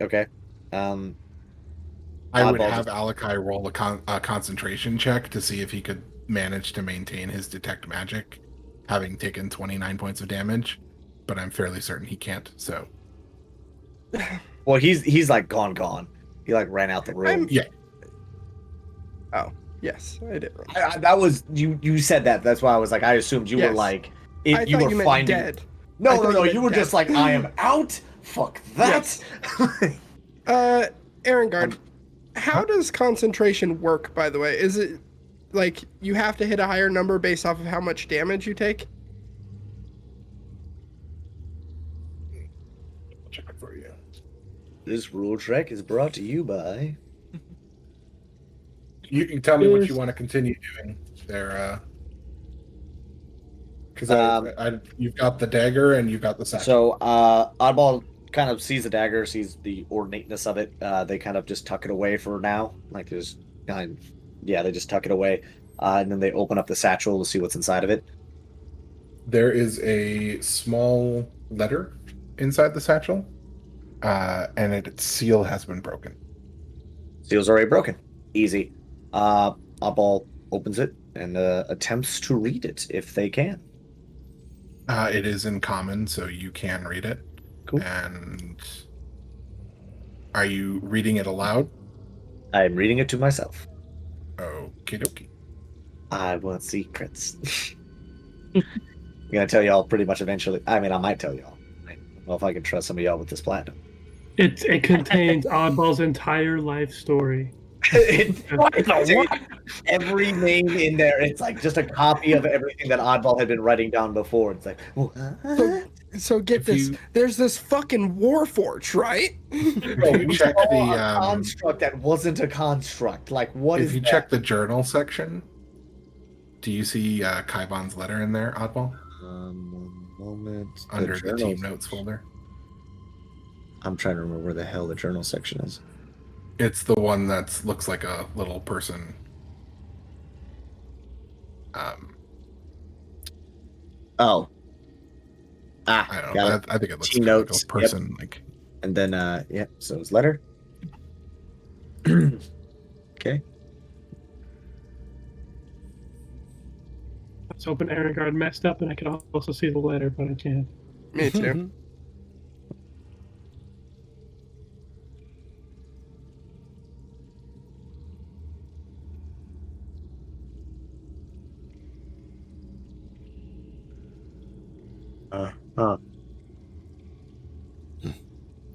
Okay. I would Oddball have just- Alakai roll a concentration check to see if he could manage to maintain his detect magic, having taken 29 points of damage, but I'm fairly certain he can't. So Well, he's like gone. He like ran out the room. yeah, Oh, yes, I did. That was you said that. That's why I was like, I assumed you were Yes. like, I you thought were you meant finding. dead. I No, thought you meant you were dead. just like, I am out. Fuck that. Erengard, how does concentration work, by the way? Is it like you have to hit a higher number based off of how much damage you take? I'll check it for you. This rule track is brought to you by. You can tell me what you Is- want to continue doing there, because you've got the dagger and you've got the satchel. So, Oddball kind of sees the dagger, sees the ornateness of it. They kind of just tuck it away for now. Like there's they just tuck it away, and then they open up the satchel to see what's inside of it. There is a small letter inside the satchel, and its seal has been broken. Seal's already broken. Easy. Oddball opens it and attempts to read it if they can. It is in common, so you can read it. Cool. And are you reading it aloud? I'm reading it to myself. Okie dokie. I want secrets. I'm gonna tell y'all pretty much eventually. I mean, I might tell y'all. I don't know if I can trust some of y'all with this platinum. It contains Oddball's entire life story. Every name in there, it's like just a copy of everything that Oddball had been writing down before. It's like, So get If this. you- There's this fucking Warforge, right? If you check a the construct that wasn't a construct. Like, what is if you that? check the journal section, do you see Kaibon's letter in there, Oddball? One moment. Under the journal- team notes folder. I'm trying to remember where the hell the journal section is. It's the one that looks like a little person. Oh. I don't got know. it. I think it looks Team kind of notes, like a person. Like And then, so his letter. Okay. Let's hoping Erengard messed up and I could also see the letter, but I can't. Me too.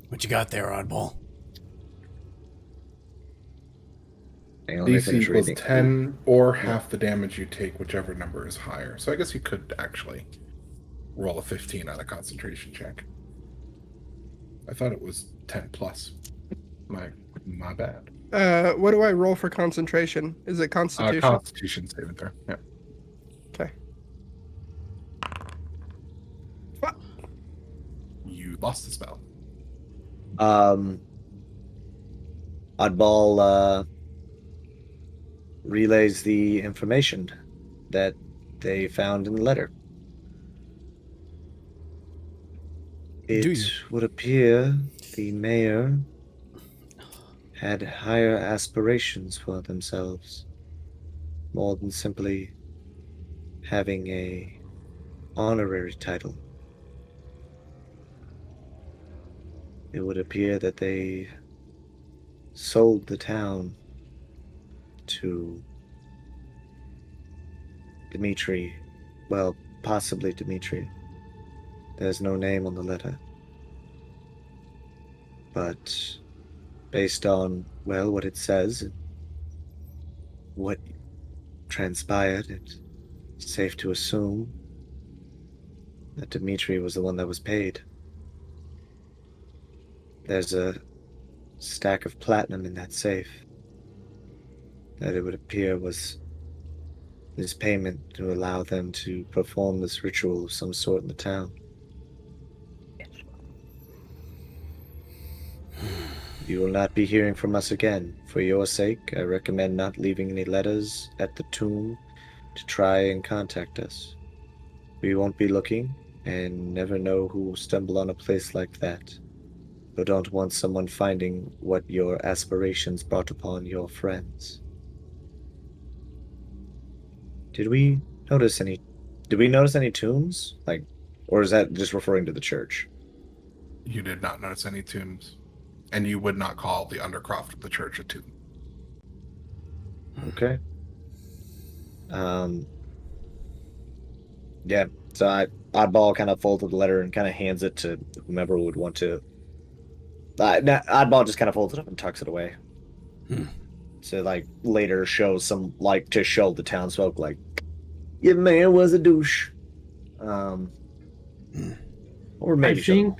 What you got there, Oddball? Hang on, let me DC finish equals reading. 10 or half the damage you take, whichever number is higher. So I guess you could actually roll a 15 on a concentration check. I thought it was 10 plus. My bad. What do I roll for concentration? Is it Constitution? Constitution saving throw. Yeah. Okay. Fuck. You lost the spell. Oddball relays the information that they found in the letter. Do It you? would appear the mayor had higher aspirations for themselves, more than simply having a honorary title. It would appear that they sold the town to Dimitri. Well, possibly Dimitri. There's no name on the letter. But based on, well, what it says, and what transpired, it's safe to assume that Dimitri was the one that was paid. There's a stack of platinum in that safe that it would appear was this payment to allow them to perform this ritual of some sort in the town. You will not be hearing from us again. For your sake, I recommend not leaving any letters at the tomb to try and contact us. We won't be looking, and never know who will stumble on a place like that. You don't want someone finding what your aspirations brought upon your friends. Did we notice any tombs? Or is that just referring to the church? You did not notice any tombs. And you would not call the undercroft of the church a tomb. Okay. Yeah. So Oddball kind of folds the letter and kind of hands it to whomever would want to. Oddball just kind of folds it up and tucks it away. So later shows some to show the townsfolk your man was a douche. Or maybe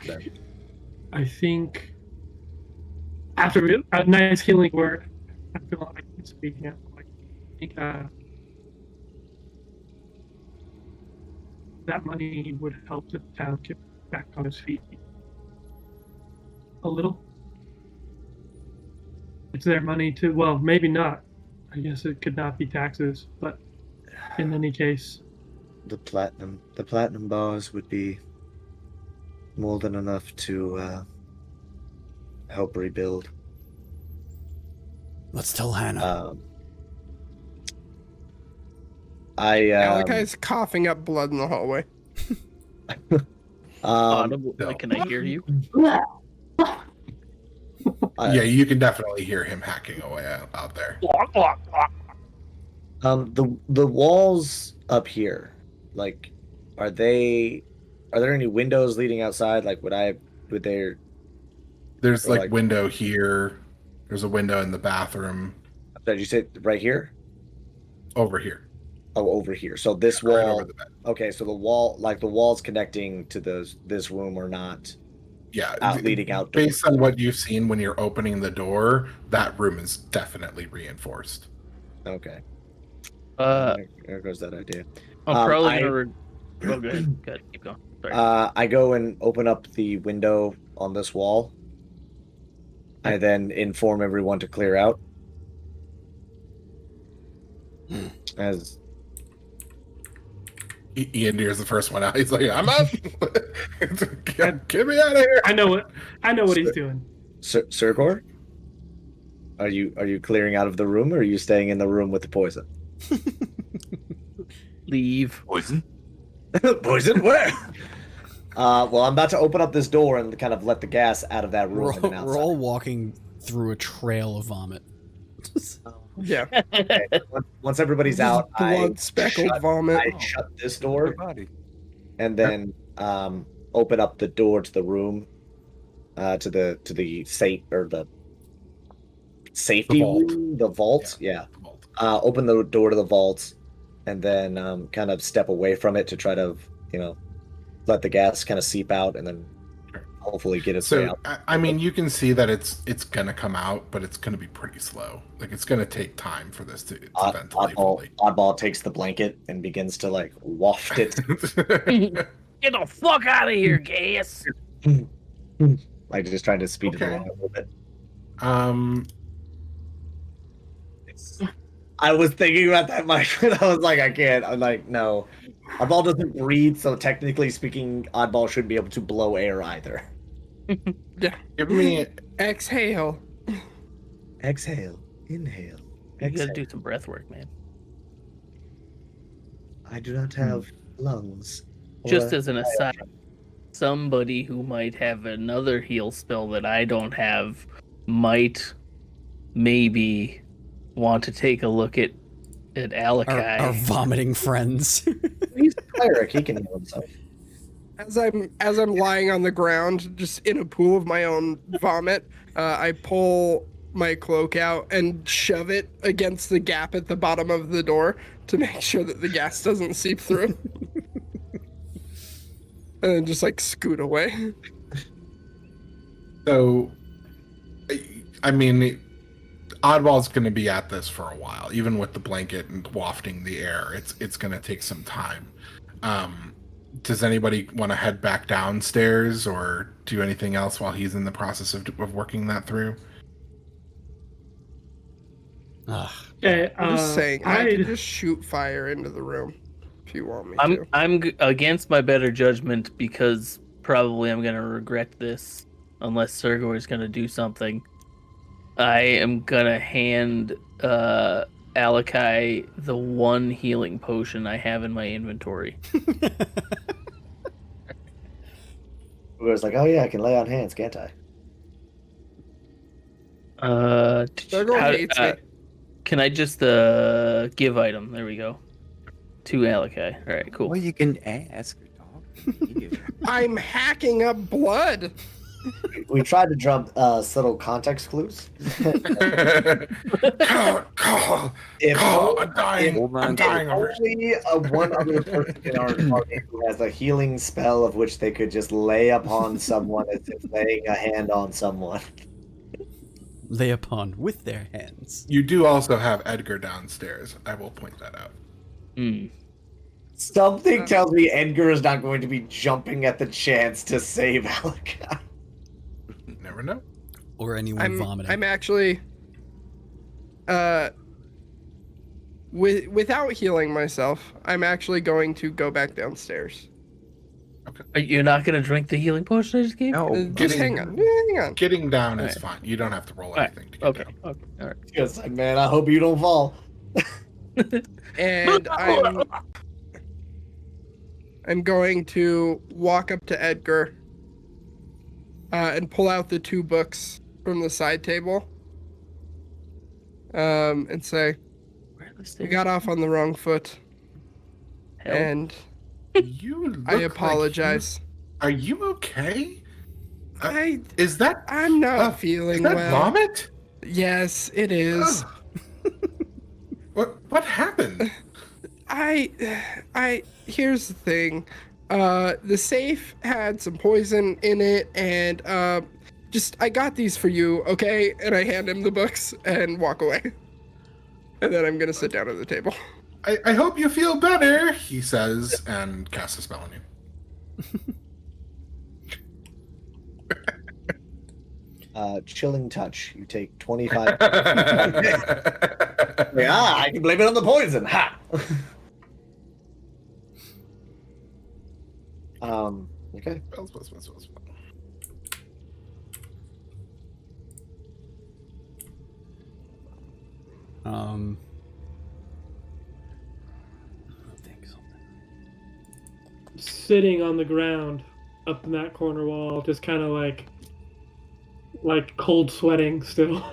I think after a nice healing word, I feel like I can speak now. I think that money would help the town get back on its feet a little. It's their money too. Well, maybe not. I guess it could not be taxes, but in any case, the platinum bars would be more than enough to help rebuild. Let's tell Hannah. Alakai's coughing up blood in the hallway. Audible, can I hear you? Yeah, you can definitely hear him hacking away out there. The walls up here, are there any windows leading outside? There's window here. There's a window in the bathroom. Did you say right here? Over here. Oh, over here. So this Right wall. over the bed. Okay, so the walls connecting to this room are not. Yeah, leading out. Based on what you've seen when you're opening the door, that room is definitely reinforced. Okay. There goes that idea. I'm probably gonna. Oh, go ahead. Go ahead. Keep going. Sorry. I go and open up the window on this wall. I then inform everyone to clear out. As Iandir's the first one out. He's like, "I'm up. Get me out of here." I know what he's doing. Sirgor, are you clearing out of the room, or are you staying in the room with the poison? Leave. Poison? Poison? Where? Well, I'm about to open up this door and kind of let the gas out of that room. We're all walking through a trail of vomit. Yeah. Okay. Once everybody's out, Blood speckled vomit. I shut this door, and then open up the door to the room, to the safe or the safety room, the vault. Yeah. The vault. Open the door to the vault, and then kind of step away from it to try to let the gas kind of seep out, and then hopefully get its way out. I mean, you can see that it's gonna come out, but it's gonna be pretty slow. It's gonna take time for this to ventilate fully. Oddball takes the blanket and begins to waft it. Get the fuck out of here, gas. Just trying to speed it along a little bit. I was thinking about that, Mike, but I was like, I can't. I'm like, no. Oddball doesn't breathe, so technically speaking, Oddball shouldn't be able to blow air either. Yeah. Give me Exhale. Exhale. Inhale. You Exhale. gotta do some breath work, man. I do not have lungs. Just or- as an aside, somebody who might have another heal spell that I don't have might maybe want to take a look at Alakai. Our vomiting friends. He's a cleric. He can heal himself. As I'm lying on the ground, just in a pool of my own vomit, I pull my cloak out and shove it against the gap at the bottom of the door to make sure that the gas doesn't seep through. And then just like scoot away. So, I mean, Oddball's going to be at this for a while, even with the blanket and wafting the air. It's going to take some time. Does anybody want to head back downstairs or do anything else while he's in the process of working that through? Okay, I'm just saying, I I can just shoot fire into the room if you want me to. I'm against my better judgment because probably I'm gonna regret this unless Sergor is gonna do something. I am gonna hand Alakai the one healing potion I have in my inventory. Uber's like, oh yeah, I can lay on hands, can't I? Sergor hates me. Can I just give item? There we go. To Alakai. All right, cool. Well, you can ask your dog. I'm hacking up blood. We tried to drop subtle context clues. Call, If I'm dying. Hold on. I'm dying. over only one other person in our party who has a healing spell of which they could just lay upon someone as if laying a hand on someone. Lay upon with their hands. You do also have Edgar downstairs. I will point that out. Something tells me Edgar is not going to be jumping at the chance to save Alakai. Never know. Or anyone vomiting. I'm actually, without healing myself, I'm actually going to go back downstairs. You're not gonna drink the healing potion I just gave? No. Just hang on. Getting down is Alright. fine. You don't have to roll Alright, anything to get Okay. down. Okay. All right. Yes, man, I hope you don't fall. And I'm going to walk up to Edgar and pull out the 2 books from the side table and say, Where are the "You stairs? got off on the wrong foot, Hell. and You look I apologize. Are you okay? I Is that I'm not uh, feeling is that well. vomit? Yes, it is. What happened? Here's the thing. The safe had some poison in it, and I got these for you, okay? And I hand him the books and walk away. And then I'm gonna sit down at the table. I hope you feel better, he says, and casts a spell on you. Chilling touch. You take 25. I can blame it on the poison. Ha! Okay. Spells. sitting on the ground up in that corner wall, just kind of like cold sweating still.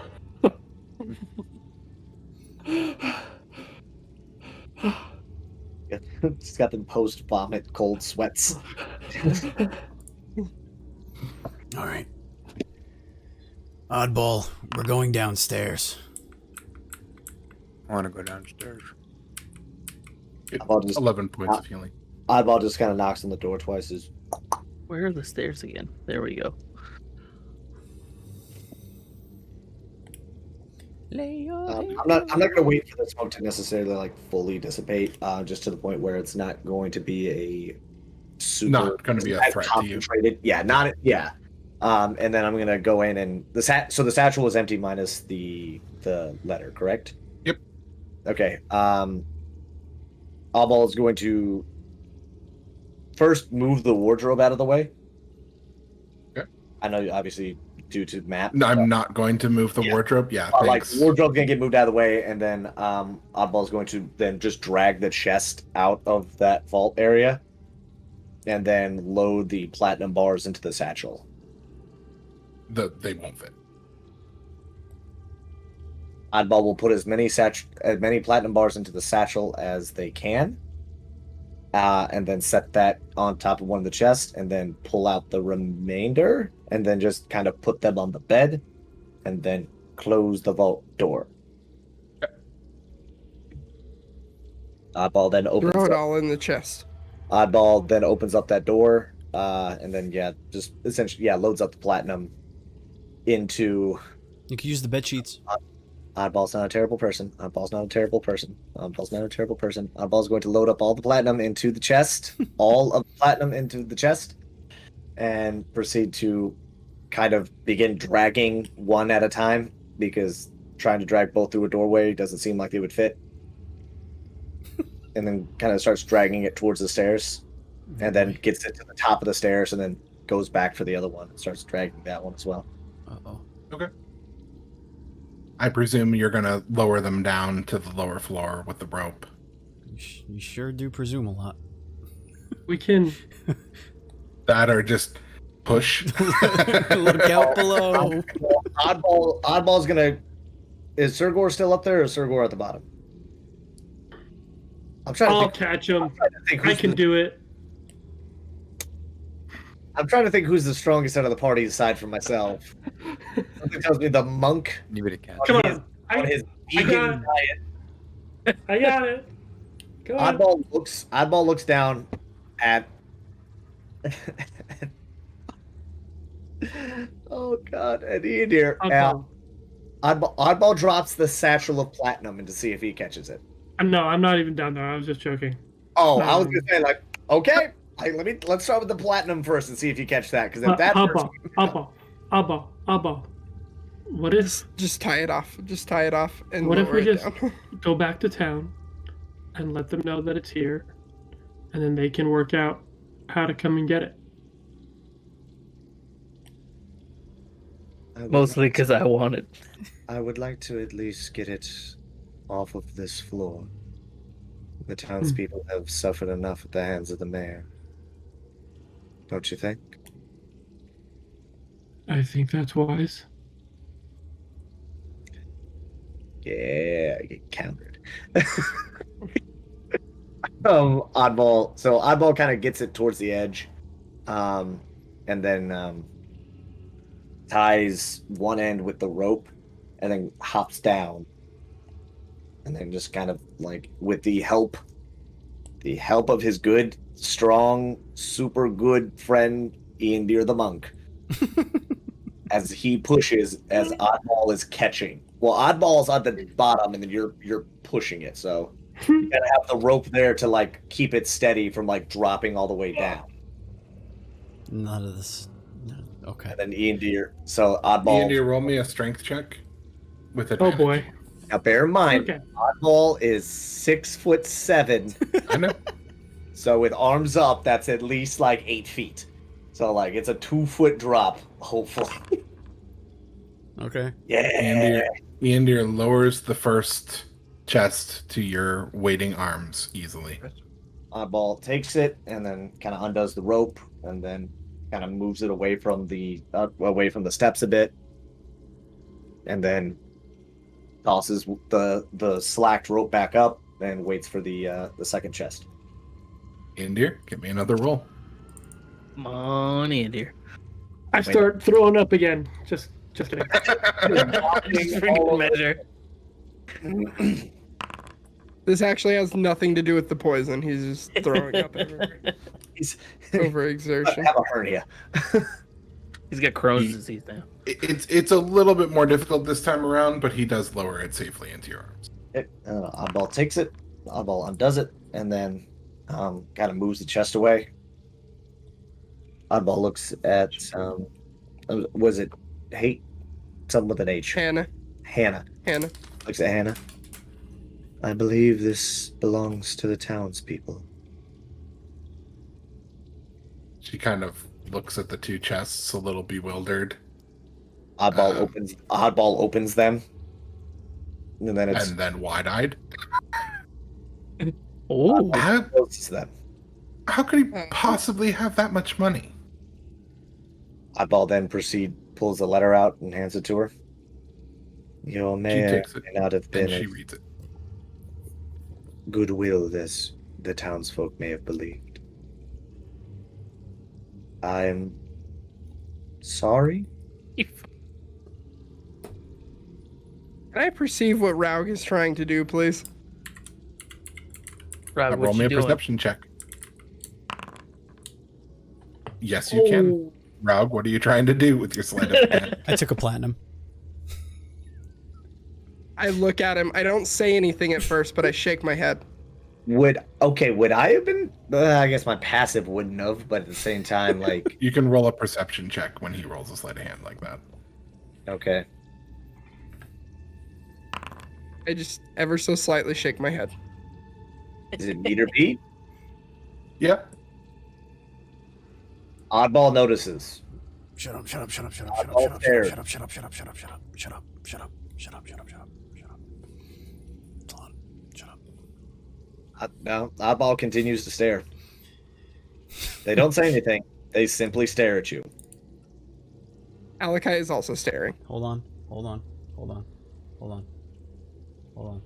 She's got them post-vomit cold sweats. All right. Oddball, we're going downstairs. I want to go downstairs. I'll just- 11 points of healing. Oddball just kind of knocks on the door twice. Where are the stairs again? There we go. I'm not going to wait for the smoke to necessarily like fully dissipate, just to the point where it's not going to be a super Not going to be a threat to you. concentrated. Yeah, not yeah. And then I'm going to go in and the satchel is empty minus the letter, correct? Yep. Okay. Oddball is going to first move the wardrobe out of the way. Okay. I know, obviously, due to map. No, I'm not going to move the wardrobe. Yeah, Like thanks. wardrobe's gonna get moved out of the way, and then Oddball's going to then just drag the chest out of that vault area, and then load the platinum bars into the satchel. They won't fit. Oddball will put as many platinum bars into the satchel as they can, and then set that on top of one of the chests, and then pull out the remainder, and then just kind of put them on the bed, and then close the vault door. Oddball then opens Throw it up. all in the chest. Oddball then opens up that door, and then just essentially loads up the platinum into. You can use the bed sheets. Oddball's not a terrible person. Oddball's not a terrible person. Oddball's not a terrible person. Oddball's going to load up all the platinum into the chest, all of the platinum into the chest, and proceed to kind of begin dragging one at a time, because trying to drag both through a doorway doesn't seem like they would fit. And then kind of starts dragging it towards the stairs, and then gets it to the top of the stairs, and then goes back for the other one and starts dragging that one as well. Uh-oh. Okay. I presume you're going to lower them down to the lower floor with the rope. You sure do presume a lot. We can. That or just push. Look out below. Oddball's gonna. Is Surgor still up there, or is Surgor at the bottom? I'm trying to I'll think. catch him. think I who's can the- do it. I'm trying to think who's the strongest out of the party aside from myself. Something tells me the monk You would have catch. Come his- on. on his I got vegan diet. I got it. Go on. Oddball looks down at. Oh God, and Ian here. Oddball. Oddball drops the satchel of platinum in to see if he catches it. No, I'm not even down there. I was just joking. Oh, I was gonna say like, okay, let's start with the platinum first and see if you catch that, because if that first, Oddball. What if Just tie it off. Just tie it off and What if lower we it just- down. go back to town and let them know that it's here, and then they can work out how to come and get it. Mostly because I want it. I would like to at least get it off of this floor. The townspeople have suffered enough at the hands of the mayor. Don't you think? I think that's wise. Yeah, I get countered. Oddball. So Oddball kind of gets it towards the edge, and then ties one end with the rope, and then hops down, and then just kind of like with the help of his good, strong, super good friend Ian Deere the monk, as he pushes, as Oddball is catching. Well, Oddball's on the bottom, and then you're pushing it, so you gotta have the rope there to like keep it steady from like dropping all the way down. None of this. No. Okay. And then Ian Deere. So Oddball. Ian, do you roll me a strength check? With Oh advantage. boy. Now bear in mind, Okay. Oddball is 6'7", I know. so with arms up, that's at least like 8 feet. So like it's a 2-foot drop, hopefully. Okay. Yeah. Ian Deere lowers the first chest to your waiting arms easily. Oddball takes it and then kind of undoes the rope and then kind of moves it away from the steps a bit, and then tosses the slacked rope back up and waits for the second chest. Ian Deere, give me another roll. Come on in, dear. I start throwing up again. Just kidding. Just for good measure. This actually has nothing to do with the poison. He's just throwing up everywhere. He's Overexertion. have a hernia. He's got Crohn's disease now. It's a little bit more difficult this time around, but he does lower it safely into your arms. Oddball takes it. Oddball undoes it, and then kind of moves the chest away. Oddball looks at was it hate? Something with an H. Hannah. Hannah. Hannah. Looks at Hannah. I believe this belongs to the townspeople. She kind of looks at the two chests, a little bewildered, Oddball opens them, and then it's and then wide-eyed. Oh, closes them. How could he possibly have that much money? Oddball then pulls the letter out and hands it to her. Your mayor takes it, may not have And been she as reads it. goodwill as the townsfolk may have believed. I'm sorry. Can I perceive what Raug is trying to do, please? Rob, Roll what me you a doing? perception check. Yes, you can. Raug, what are you trying to do with your sleight of hand? I took a platinum. I look at him. I don't say anything at first, but I shake my head. Would I have been? I guess my passive wouldn't have, but at the same time, like, You can roll a perception check when he rolls a sleight of hand like that. okay. I just ever so slightly shake my head. Is it meet or beat? Yep. Oddball notices. Shut up, shut up, shut up, shut up, shut up, All shut up, fair. shut up, shut up, shut up, shut up, shut up, shut up, shut up, shut up, shut up, shut up, shut up. Hold on, shut up. No, Oddball continues to stare. They don't say anything. They simply stare at you. Alakai is also staring. Hold on, hold on, hold on, hold on, hold on,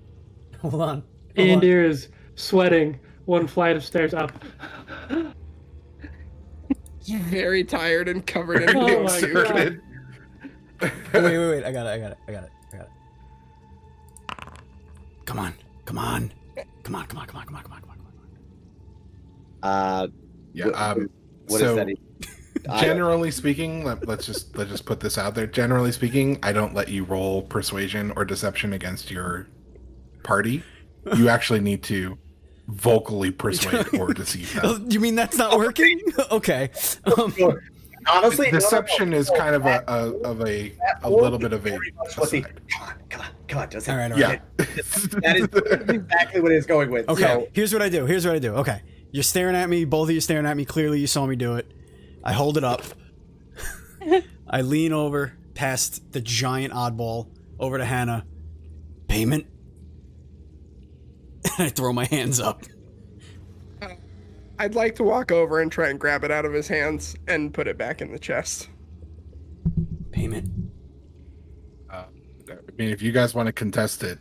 hold on. Andir is sweating one flight of stairs up. He's very tired and covered in Oh my suit. God. Wait, I got it. Come on. Yeah. What so is that? generally speaking, let's just put this out there. Generally speaking, I don't let you roll persuasion or deception against your party. You actually need to vocally persuade or deceive them. You mean that's not working? Okay. Honestly, Deception is kind of a little bit of a aside. Come on, does it? All right. Yeah. That is exactly what it's going with. Okay, So, here's what I do. Okay, you're staring at me. Both of you staring at me. Clearly, you saw me do it. I hold it up. I lean over past the giant oddball over to Hannah. Payment. And I throw my hands up. I'd like to walk over and try and grab it out of his hands and put it back in the chest. Payment. I mean, if you guys want to contest it,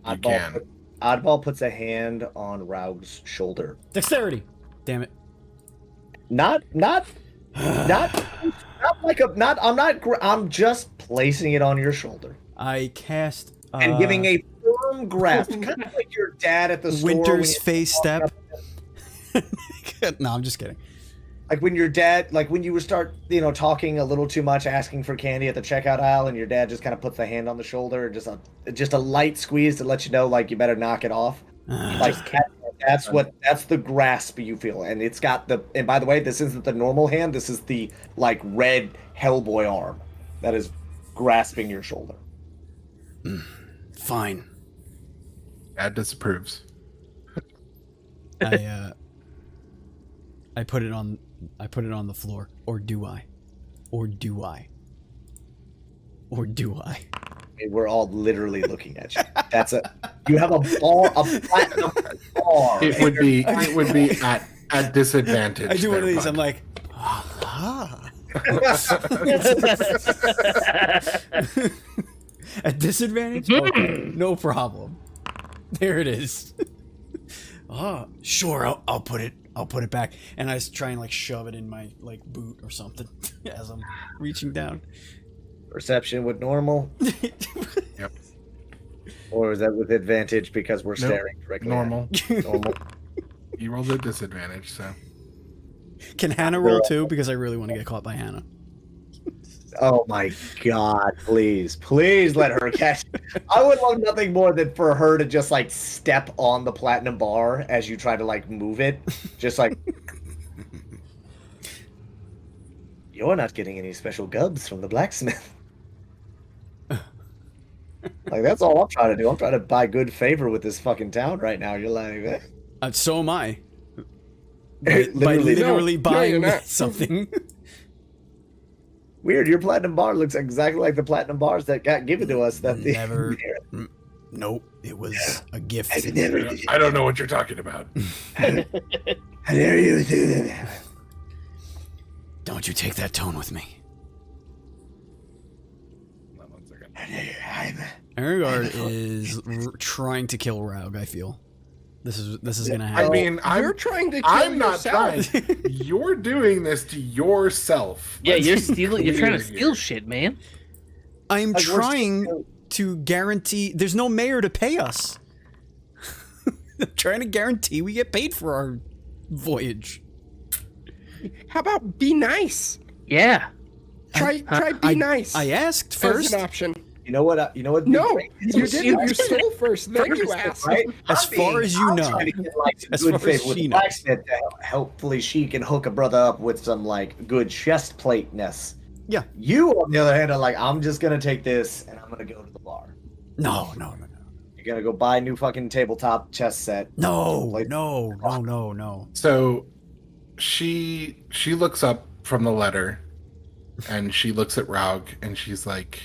you can. Oddball puts a hand on Raug's shoulder. Dexterity. Damn it. I'm just placing it on your shoulder I cast. and giving a firm grasp, kind of like your dad at the store. Winter's when you- face step. No, I'm just kidding. Like when your dad, like when you would start, talking a little too much, asking for candy at the checkout aisle, and your dad just kind of puts the hand on the shoulder, and just a light squeeze to let you know, like, you better knock it off. Like that's the grasp you feel, and it's got the. And by the way, this isn't the normal hand. This is the like red Hellboy arm that is grasping your shoulder. Fine. Dad disapproves. I put it on the floor. Or do I? We're all literally looking at you. You have a platinum bar. It would be at disadvantage. I do one of there, these. bud. I'm like, aha. At disadvantage? Okay, no problem. There it is. Sure. I'll put it back, and I try and like shove it in my like boot or something as I'm reaching down. Perception with normal, Yep. or is that with advantage because we're Nope. staring directly? Normal. Normal. You rolled at disadvantage, so. Can Hannah roll too? Because I really want to get caught by Hannah. Oh my God! Please let her catch. I would love nothing more than for her to just like step on the platinum bar as you try to like move it, just like. You're not getting any special gubs from the blacksmith. Like, that's all I'm trying to do. I'm trying to buy good favor with this fucking town right now. You're like, So am I. By literally No, buying you're not. something. weird. Your platinum bar looks exactly like the platinum bars that got given to us. That Never. Nope. It was a gift. I've never. I don't know what you're talking about. How dare you do that? Don't you take that tone with me. Hold on 1 second. How dare you? Erengard is trying to kill Raug, I feel. This is gonna I happen. mean, You're trying to kill I'm not yourself. trying. You're doing this to yourself. Yeah, Let's you're be stealing. You're trying to clear steal here. shit, man. I'm Like, we're trying still- to guarantee. There's no mayor to pay us. I'm trying to guarantee we get paid for our voyage. How about be nice? Yeah. Try be nice. I asked as first. an option. You know what? You know what? No, you It's didn't. You stole first, then you asked. Right? As I'm far as you I'm know. trying to get, like, some As good far as favor with she the knows. blacksmith to hopefully she can hook a brother up with some like good chest plate-ness. Yeah. You, on the other hand, are like, I'm just gonna take this and I'm gonna go to the bar. No. You're gonna go buy a new fucking tabletop chess set. No. So she looks up from the letter and she looks at Raug and she's like,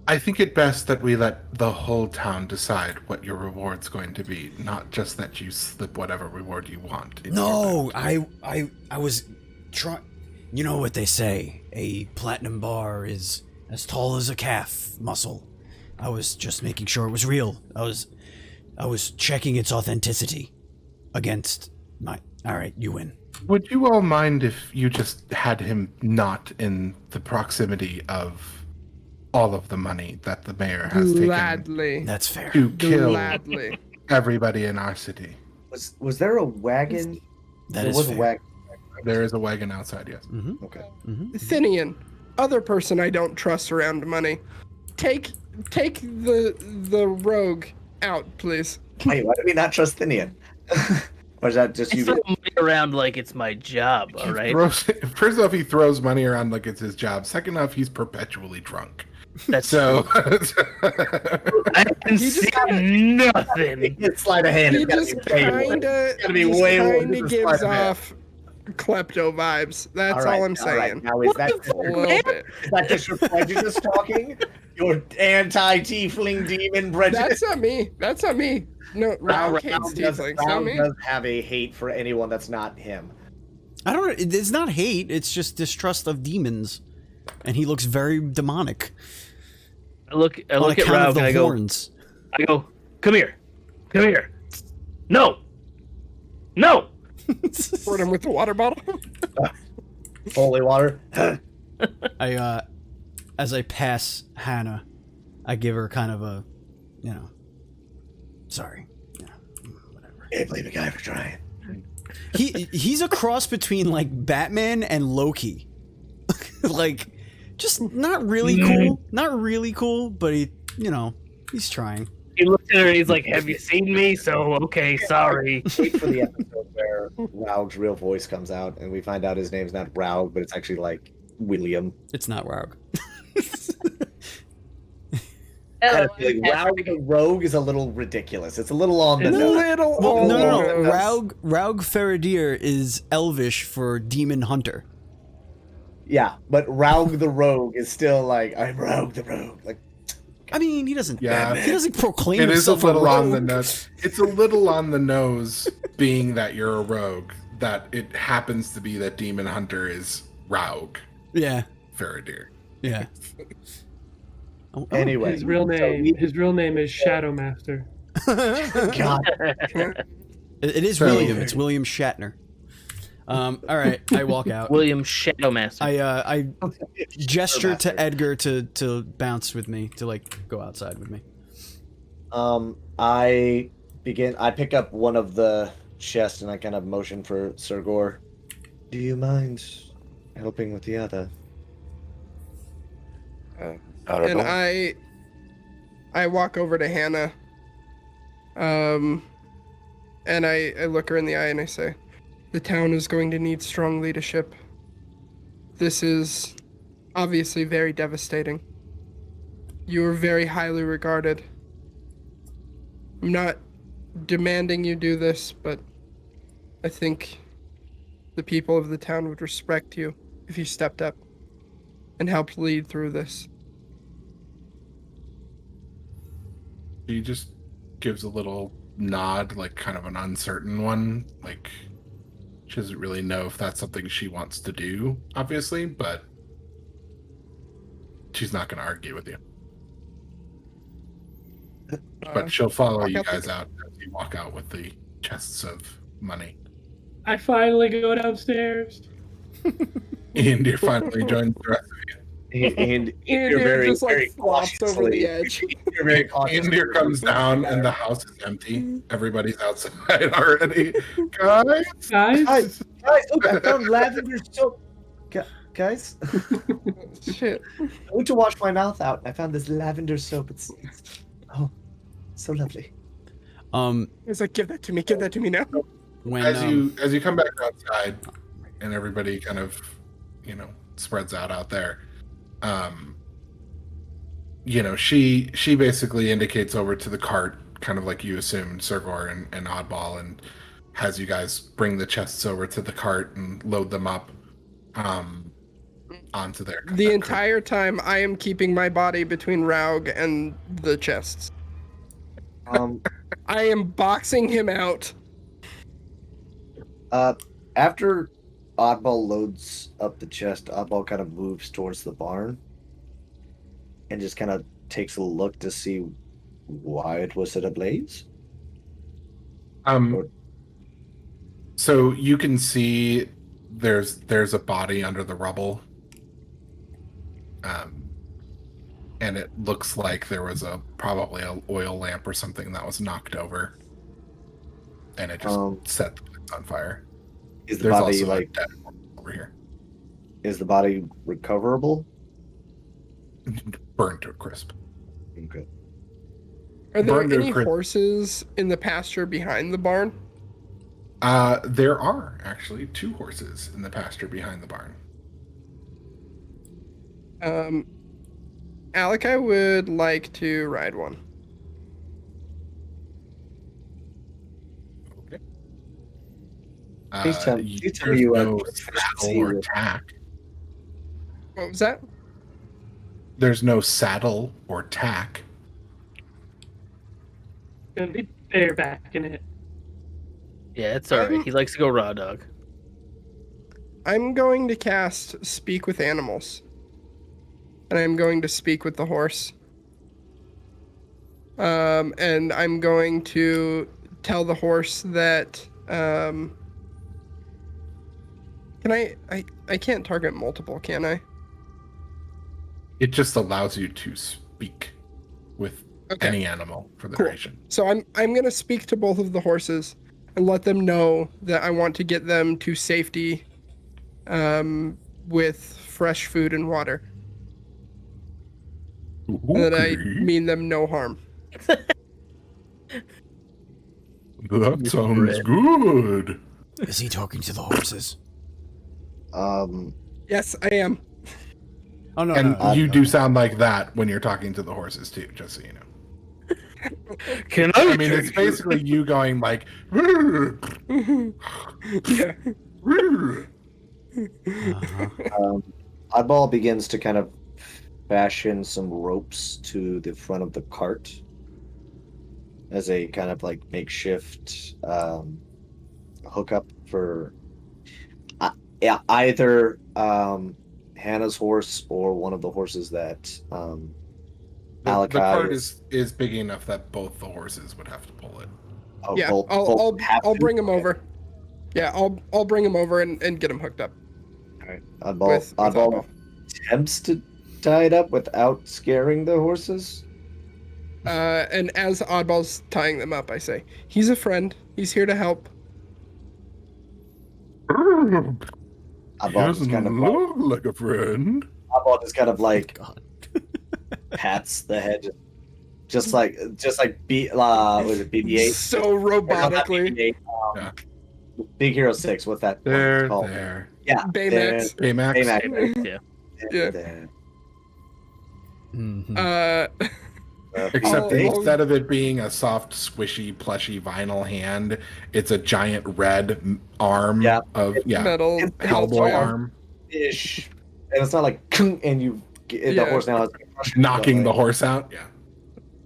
I think it best that we let the whole town decide what your reward's going to be, not just that you slip whatever reward you want. into your No, bag." I was trying. You know what they say? A platinum bar is as tall as a calf muscle. I was just making sure it was real. I was checking its authenticity against my. All right, you win. Would you all mind if you just had him not in the proximity of all of the money that the mayor has taken Gladly. That's fair. to kill Gladly. everybody in our city? Was there a wagon? That there is was fair. a wagon. There is a wagon outside, yes. Mm-hmm. Okay. Thinian, other person I don't trust around money. Take the rogue out, please. Wait, why do we not trust Thinian? Or is that just I you? throw money around like it's my job. All right. First off, he throws money around like it's his job. Second off, he's perpetually drunk. That's So, I can He just see gotta- nothing. It's sleight of hand. He It's gotta just be way more. kinda, gotta be way more than just gives sleight of hand. off klepto vibes. That's right, all I'm all right. saying. Now is that A little bit. is that just your prejudice talking? Your anti-tiefling demon prejudice? That's not me. That's not me. No, Raul hates tieflings. Not me. does have a hate for anyone that's not him. I don't know. It's not hate. It's just distrust of demons, and he looks very demonic. I look on at account of Raug the and I go, horns. come here. No. Support him with the water bottle. Holy water. As I pass Hannah, I give her kind of a, sorry. Yeah, whatever. Can't blame a guy for trying. He's a cross between like Batman and Loki. Like, just not really cool, but he's trying. He looks at her and he's like, "Have you seen me?" So okay, sorry. Wait for the episode where Raug's real voice comes out and we find out his name's not Raug, but it's actually like William. It's not Raug. I kind of feel like Raug the Rogue is a little ridiculous. It's a little on the A nose. little. Well, no. almost. Raug Faradir is Elvish for demon hunter. Yeah, but Raug the Rogue is still like, I'm Raug the Rogue. Like, I mean, he doesn't. Yeah. He doesn't proclaim it is a himself little on the rogue. nose. It's a little on the nose, being that you're a rogue. That it happens to be that Demon Hunter is Raug Yeah. Faradir. Yeah. anyway. His real name is Shadow Master. God. It is So- William. It's William Shatner. All right, I walk out. William Shadowmaster. I gesture to Edgar to bounce with me, to like go outside with me. I pick up one of the chests and I kind of motion for Sergor. Do you mind helping with the other? And I walk over to Hannah. And I look her in the eye and I say, the town is going to need strong leadership. This is obviously very devastating. You are very highly regarded. I'm not demanding you do this, but I think the people of the town would respect you if you stepped up and helped lead through this. He just gives a little nod, like kind of an uncertain one. Like, she doesn't really know if that's something she wants to do, obviously, but she's not going to argue with you. But she'll follow walk you out the- guys out as you walk out with the chests of money. I finally go downstairs. And you're finally joining the rest of And Ian you're very, just very like flops over the cautiously- edge. You're very you. cautious. Indir comes down and the house is empty. Everybody's outside already. Guys, Guys, Guys, look, I found lavender soap. Guys, Shit. I went to wash my mouth out. I found this lavender soap. It's oh, so lovely. It's like, give that to me now. When as you come back outside, and everybody kind of, spreads out there. She basically indicates over to the cart, kind of like you assumed, Sergor and Oddball, and has you guys bring the chests over to the cart and load them up onto their. The entire time, I am keeping my body between Raug and the chests. I am boxing him out. After Oddball loads up the chest, Oddball kind of moves towards the barn and just kind of takes a look to see why it was set ablaze. So you can see there's a body under the rubble. And it looks like there was probably an oil lamp or something that was knocked over. And it just set the place on fire. Is the There's body also a like dead one over here, is the body recoverable? burned to a crisp. Okay. Are there Burned to a any crisp. horses in the pasture behind the barn? There are actually 2 horses in the pasture behind the barn. Alec, I would like to ride one. Okay. Please tell me there's you no proficiency saddle or with- tack. What was that? There's no saddle or tack. gonna be bareback in it. Yeah, it's alright. He likes to go raw dog. I'm going to cast Speak with Animals. And I'm going to speak with the horse. And I'm going to tell the horse that can I can't target multiple, can I? It just allows you to speak with Okay. any animal for the Cool. duration. So I'm gonna speak to both of the horses and let them know that I want to get them to safety with fresh food and water. And that I mean them no harm. That sounds good. Is he talking to the horses? Yes, I am. Oh no, And no. you do sound like that when you're talking to the horses too, just so you know. Can I mean, it's basically you going like, "Rrr, Yeah. rrr." Oddball begins to kind of fashion some ropes to the front of the cart as a kind of like makeshift hookup for either Hannah's horse or one of the horses that The Malachi cart is big enough that both the horses would have to pull it. oh, Yeah, both- I'll both have I'll to? bring him Okay. over. Yeah, I'll bring him over and get him hooked up. All right. Oddball, With Oddball attempts to tie it up without scaring the horses. And as Oddball's tying them up, I say, he's a friend. He's here to help. He Oddball just doesn't kind of look like a friend. Oddball just kind of like God. pats the head, just like was it BB-8? So Or not robotically. BB-8, Yeah. Big Hero 6. What's that? one There, called? there. Yeah, Baymax. Baymax. Baymax. Yeah. Yeah. There. Mhm. Except Oh, instead of it being a soft, squishy, plushy vinyl hand, it's a giant red arm Yeah. Metal Hellboy Hellboy arm, Ish. And it's not like and you the Yeah. horse now is knocking the horse out. Yeah,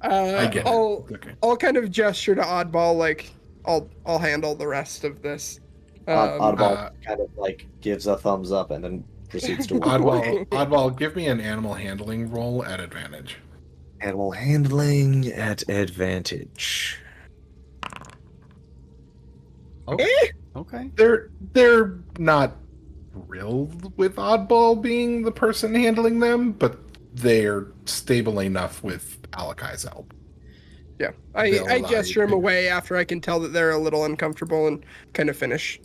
I get I'll it. Okay. I'll kind of gesture to Oddball like I'll handle the rest of this. Oddball kind of like gives a thumbs up and then proceeds to walk away. Oddball, give me an animal handling roll at advantage. Animal handling at advantage. Okay. They're not thrilled with Oddball being the person handling them, but they're stable enough with Alakai's help. Yeah, They'll I allow gesture you him to- away after I can tell that they're a little uncomfortable and kind of finish.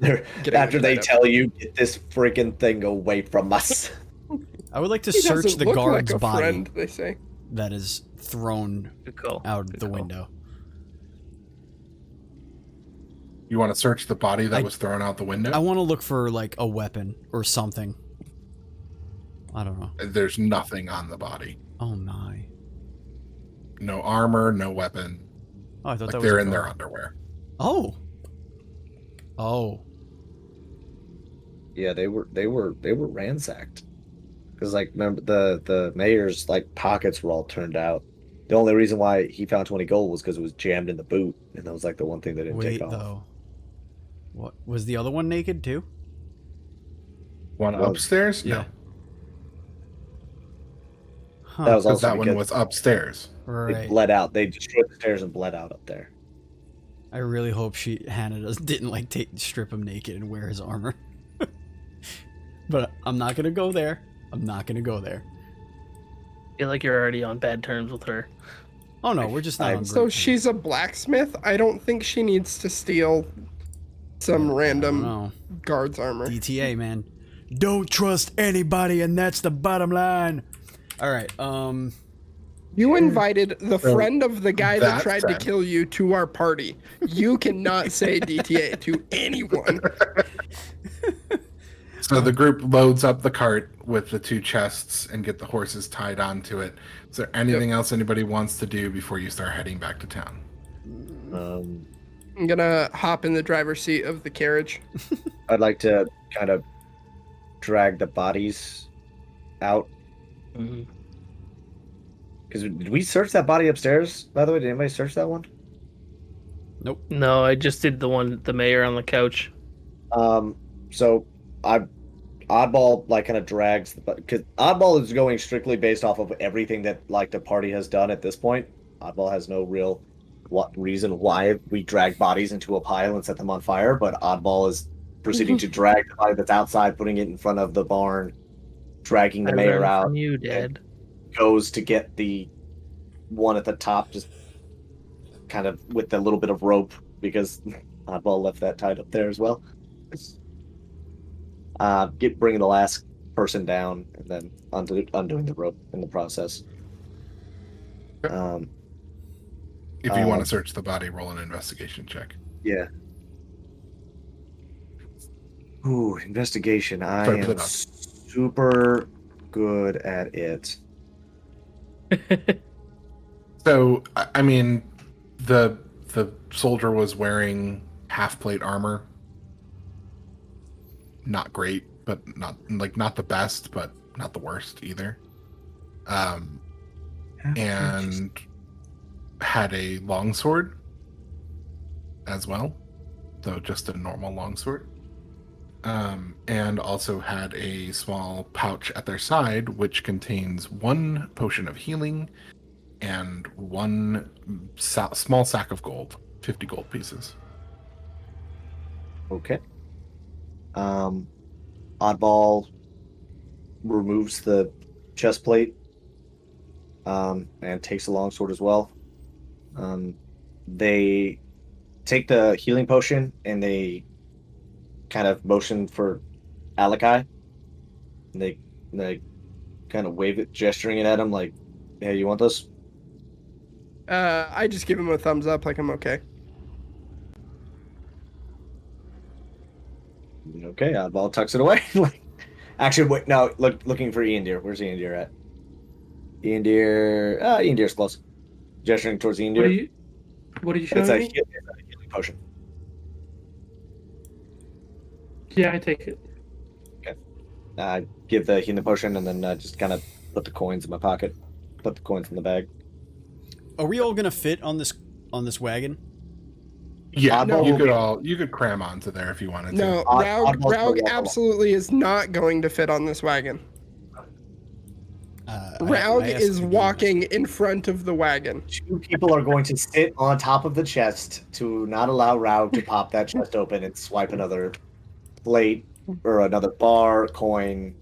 Getting After they tied up. tell you, get this freaking thing away from us. I would like to He search doesn't the look guard's like a body friend, they say. that is thrown Good call. out Good the call. window. You want to search the body that I- was thrown out the window? I want to look for like a weapon or something. I don't know. There's nothing on the body. Oh my. No armor, no weapon. Oh, I thought that Like was they're a in their guard. underwear. Oh. Oh. Yeah, they were ransacked. Because like, remember the mayor's like pockets were all turned out. The only reason why he found 20 gold was because it was jammed in the boot, and that was like the one thing they didn't Wait take off. though. What was the other one naked too? One Well, upstairs? Yeah. No. Huh. That was Because also that one because was upstairs. they right. bled out. They destroyed the stairs and bled out up there. I really hope Hannah didn't like strip him naked and wear his armor. But I'm not gonna go there. I'm not gonna go there. I feel like you're already on bad terms with her. Oh no, we're just not on So great terms. she's a blacksmith. I don't think she needs to steal some random No. guard's armor. DTA, man. Don't trust anybody, and that's the bottom line. All right. You invited the So, friend of the guy that that tried friend. to kill you to our party. You cannot say DTA to anyone. So the group loads up the cart with the two chests and get the horses tied onto it. Is there anything else anybody wants to do before you start heading back to town? I'm gonna hop in the driver's seat of the carriage. I'd like to kind of drag the bodies out. Mhm. Because did we search that body upstairs? By the way, did anybody search that one? No, I just did the mayor on the couch. So Oddball like kind of drags because Oddball is going strictly based off of everything that like the party has done at this point. Oddball has no real reason why we drag bodies into a pile and set them on fire, but Oddball is proceeding to drag the body that's outside, putting it in front of the barn, dragging the I mayor learned out. from you, Dad. Goes to get the one at the top, just kind of with a little bit of rope because Oddball left that tied up there as well. Bringing the last person down and then undoing the rope in the process. If you want to search the body, roll an investigation check. Yeah. Ooh, investigation. I Sorry, am put it up. super good at it. So, I mean, the soldier was wearing half plate armor. Not great, but not the best, but not the worst either. And had a longsword as well, though just a normal longsword. And also had a small pouch at their side, which contains 1 potion of healing and 1 small sack of gold, 50 gold pieces. Okay. Oddball removes the chest plate and takes the longsword as well. They take the healing potion and they kind of motion for Alakai. And they kind of wave it, gesturing it at him like, "Hey, you want this?" I just give him a thumbs up, like I'm okay. Okay, Oddball tucks it away. Actually, wait, no, looking for Ian Deer. Where's Ian Deer at? Ian Deer's close. Gesturing towards Ian Deer. What are you It's showing a me? healing potion. Yeah, I take it. Give the healing potion and then just kind of put the coins in my pocket. Put the coins in the bag. Are we all gonna fit on this wagon? Yeah, Oddball you could cram onto there if you wanted to. No, Oddball's gonna Raug walk absolutely is not going to fit on this wagon. Raug I asked is to be walking in front of the wagon. 2 people are going to sit on top of the chest to not allow Raug to pop that chest open and swipe another plate or another bar, coin.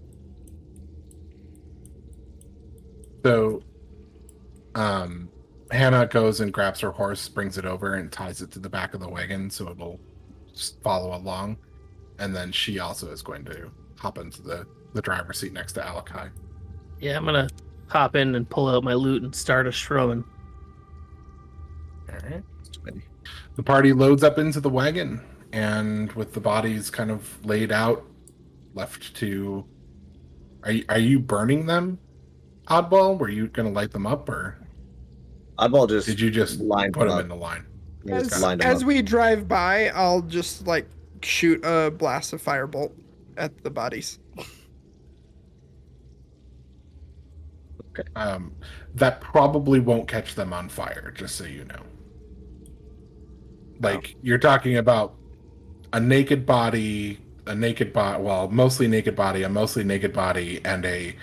So, Hannah goes and grabs her horse, brings it over, and ties it to the back of the wagon so it'll just follow along. And then she also is going to hop into the driver's seat next to Alakai. Yeah, I'm gonna hop in and pull out my loot and start a strumming. All right. The party loads up into the wagon, and with the bodies kind of laid out, left to. Are you burning them, Oddball? Were you going to light them up, or Oddball just did you just put them in the line? As we drive by, I'll just like shoot a blast of firebolt at the bodies. Okay. That probably won't catch them on fire, just so you know. Like, you're talking about a naked body, well, mostly naked body, a mostly naked body, and a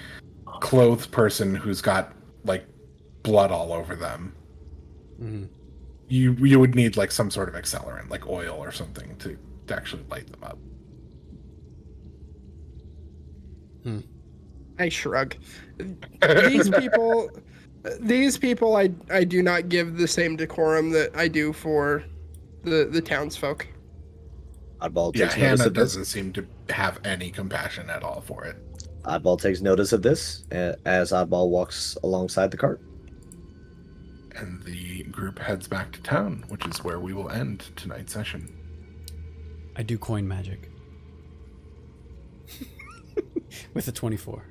clothed person who's got, like, blood all over them. Mm-hmm. You would need, like, some sort of accelerant, like oil or something, to actually light them up. I shrug. These people, I do not give the same decorum that I do for the townsfolk. Oddball Yeah, takes notice Hannah of this. doesn't seem to have any compassion at all for it. Oddball takes notice of this as Oddball walks alongside the cart. And the group heads back to town, which is where we will end tonight's session. I do coin magic. With a 24.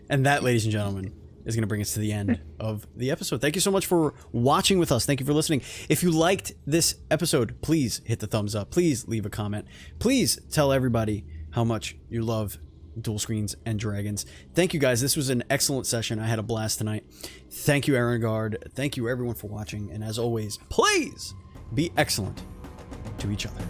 And that, ladies and gentlemen, is going to bring us to the end of the episode. Thank you so much for watching with us. Thank you for listening. If you liked this episode, please hit the thumbs up. Please leave a comment. Please tell everybody how much you love Dual Screens and Dragons. Thank you, guys. This was an excellent session. I had a blast tonight. Thank you, Erengard. Thank you, everyone, for watching. And as always, please be excellent to each other.